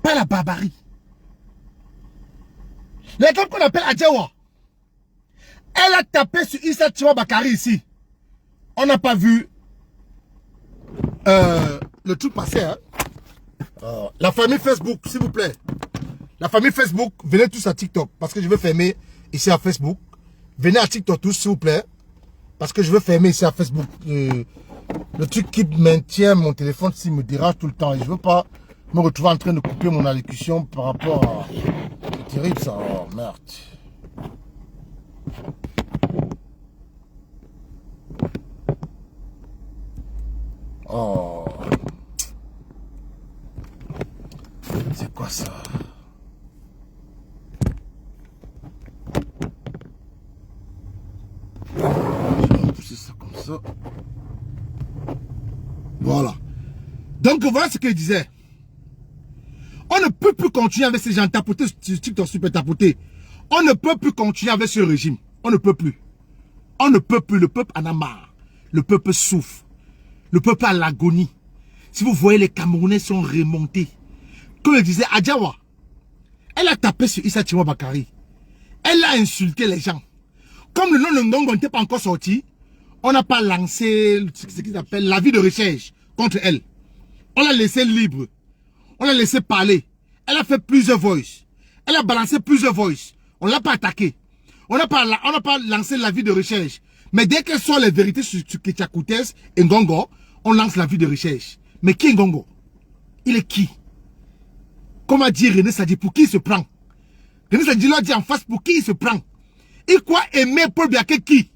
Par la barbarie. La dame qu'on appelle Adjawa, elle a tapé sur Issa Tchouba Bakary ici. On n'a pas vu le truc passer. Hein? La famille Facebook, s'il vous plaît. La famille Facebook, venez tous à TikTok. Parce que je vais fermer ici à Facebook. Venez à TikTok tous, s'il vous plaît. Parce que je veux fermer ici à Facebook. Le truc qui maintient mon téléphone, s'il me dérange tout le temps. Et je veux pas me retrouve en train de couper mon allocution par rapport à... C'est terrible ça, oh merde. Oh. C'est quoi ça? Je vais pousser ça comme ça. Voilà. Donc voilà ce qu'il disait. On ne peut plus continuer avec ces gens tapotés, TikTok super tapotés. On ne peut plus continuer avec ce régime. On ne peut plus. On ne peut plus. Le peuple en a marre. Le peuple souffre. Le peuple a l'agonie. Si vous voyez, les Camerounais sont remontés. Comme je disais, Adjawa, elle a tapé sur Issa Tchimwa Bakari. Elle a insulté les gens. Comme le nom de Ngongo n'était pas encore sorti, on n'a pas lancé ce qu'ils appellent l'avis de recherche contre elle. On l'a laissé libre. On l'a laissé parler. Elle a fait plusieurs voices. Elle a balancé plusieurs voices. On ne l'a pas attaqué. On n'a pas lancé l'avis de recherche. Mais dès qu'elles sont les vérités sur Ketchakoutes et Ngongo, on lance l'avis de recherche. Mais qui est Ngongo? Il est qui? Comment dire René Sadi, pour qui il se prend? René Sadi l'a dit en face, pour qui il se prend? Il croit aimer Paul Biaké qui?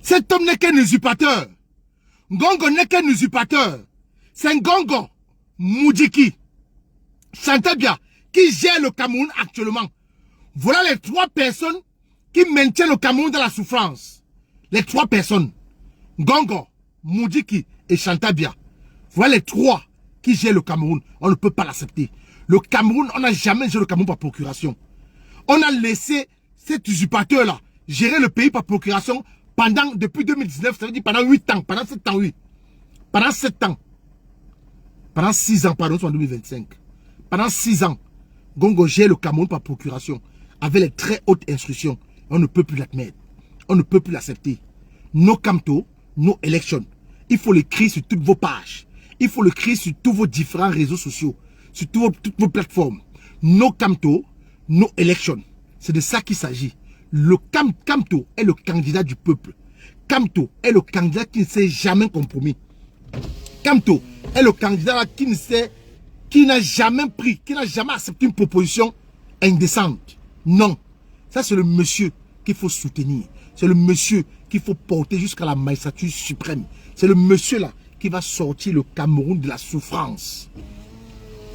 Cet homme n'est qu'un usurpateur. Ngongo n'est qu'un usurpateur. C'est Ngongo Moudjiki Chantabia qui gère le Cameroun actuellement. Voilà les 3 personnes qui maintiennent le Cameroun dans la souffrance. Les 3 personnes. Ngongo, Moudjiki et Chantabia. Voilà les 3 qui gèrent le Cameroun. On ne peut pas l'accepter. Le Cameroun, on n'a jamais géré le Cameroun par procuration. On a laissé cet usurpateur-là gérer le pays par procuration depuis 2019, ça veut dire pendant 8 ans, pendant 7 ans, oui. Pendant 7 ans. Pendant 6 ans, pardon, c'est en 2025. Pendant 6 ans, Ngongo gère le Cameroun par procuration avec les très hautes instructions. On ne peut plus l'admettre. On ne peut plus l'accepter. No Kamto, no election. Il faut l'écrire sur toutes vos pages. Il faut l'écrire sur tous vos différents réseaux sociaux. Sur toutes vos plateformes. No Kamto, no election. C'est de ça qu'il s'agit. Le Kamto est le candidat du peuple. Kamto est le candidat qui ne s'est jamais compromis. Kamto est le candidat qui n'a jamais pris, qui n'a jamais accepté une proposition indécente. Non. Ça, c'est le monsieur qu'il faut soutenir. C'est le monsieur qu'il faut porter jusqu'à la magistrature suprême. C'est le monsieur là qui va sortir le Cameroun de la souffrance.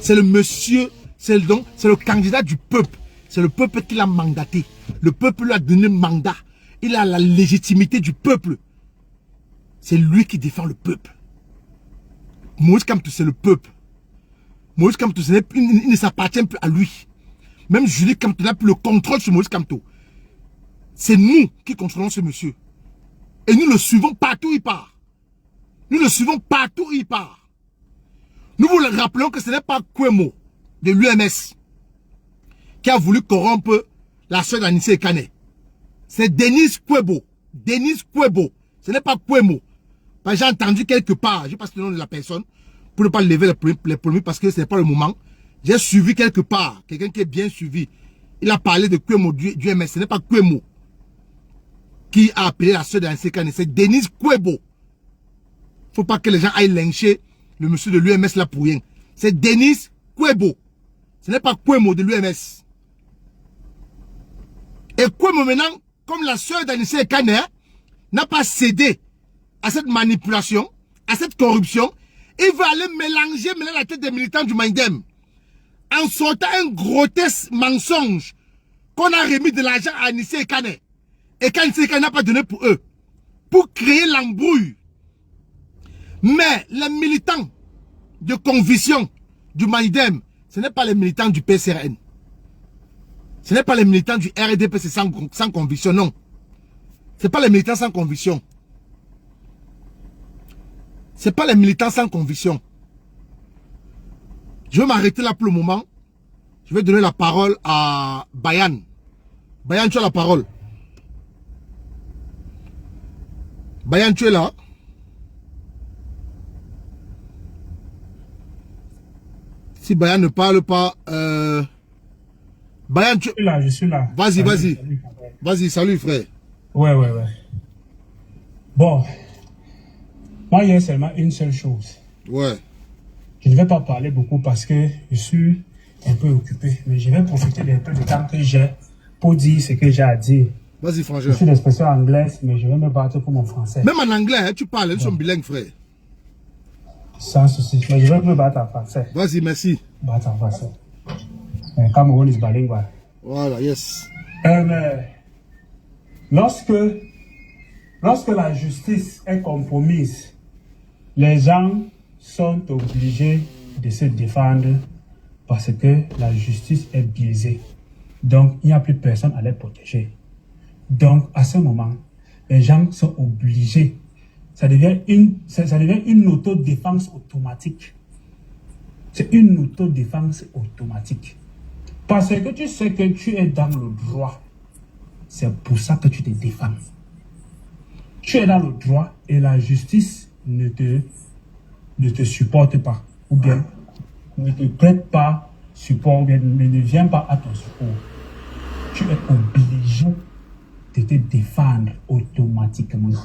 C'est le monsieur, c'est le candidat du peuple. C'est le peuple qui l'a mandaté. Le peuple lui a donné le mandat. Il a la légitimité du peuple. C'est lui qui défend le peuple. Moïse Kamto, c'est le peuple. Moïse Kamto, il ne s'appartient plus à lui. Même Julie Kamto n'a plus le contrôle sur Moïse Kamto. C'est nous qui contrôlons ce monsieur. Et nous le suivons partout où il part. Nous le suivons partout où il part. Nous vous le rappelons que ce n'est pas Kwemo de l'UMS qui a voulu corrompre la soeur d'Anissé Ekane. C'est Denis Kwebo. Denis Kwebo. Ce n'est pas Kwemo. J'ai entendu quelque part, je passe le nom de la personne, pour ne pas lever les polémiques parce que ce n'est pas le moment. J'ai suivi quelque part, quelqu'un qui est bien suivi. Il a parlé de Kwemo du MS. Ce n'est pas Kwemo qui a appelé la soeur d'Anissé Ekane. C'est Denis Kwebo. Il ne faut pas que les gens aillent lyncher le monsieur de l'UMS là pour rien. C'est Denis Kwebo. Ce n'est pas Kwemo de l'UMS. Et Kwemo maintenant, comme la soeur d'Anissé Ekane n'a pas cédé à cette manipulation, à cette corruption, il va aller mélanger maintenant la tête des militants du Mindem en sortant un grotesque mensonge qu'on a remis de l'argent à Anissé Ekane et qu'Anissé Ekane n'a pas donné pour eux, pour créer l'embrouille. Mais les militants de conviction du Mindem, ce n'est pas les militants du PCRN. Ce n'est pas les militants du RDPC sans conviction, non. Ce n'est pas les militants sans conviction. Ce n'est pas les militants sans conviction. Je vais m'arrêter là pour le moment. Je vais donner la parole à Bayan. Bayan, tu as la parole. Bayan, tu es là? Si Bayan ne parle pas... Bayan, tu... Je suis là. Vas-y, vas-y. Vas-y, salut frère. Ouais. Bon. Moi, il y a seulement une seule chose. Ouais. Je ne vais pas parler beaucoup parce que je suis un peu occupé, mais je vais profiter d'un peu de temps que j'ai pour dire ce que j'ai à dire. Vas-y, frangin. Je suis d'expression anglaise, mais je vais me battre pour mon français. Même en anglais, hein, tu parles, nous sommes bilingues, frère. Sans souci, mais je vais me battre en français. Vas-y, merci. Battre en français. Cameroun is bilingual. Voilà, yes. Lorsque la justice est compromise, les gens sont obligés de se défendre parce que la justice est biaisée. Donc, il n'y a plus personne à les protéger. Donc, à ce moment, les gens sont obligés. Ça devient une autodéfense automatique. C'est une autodéfense automatique. Parce que tu sais que tu es dans le droit. C'est pour ça que tu te défends. Tu es dans le droit et la justice ne te supporte pas. Ou bien ne te prête pas support, ou bien ne vient pas à ton secours. Tu es obligé de te défendre automatiquement.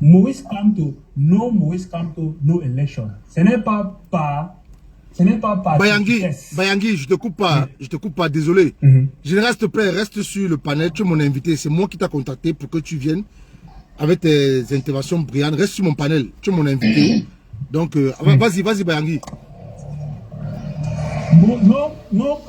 Maurice Kamto, no election. Ce n'est pas par Bayangui, je te coupe pas, désolé. Général, s'il te plaît, reste sur le panel, tu es mon invité, c'est moi qui t'ai contacté pour que tu viennes avec tes interventions brillantes. Reste sur mon panel, tu es mon invité. Donc, vas-y, Bayangui. No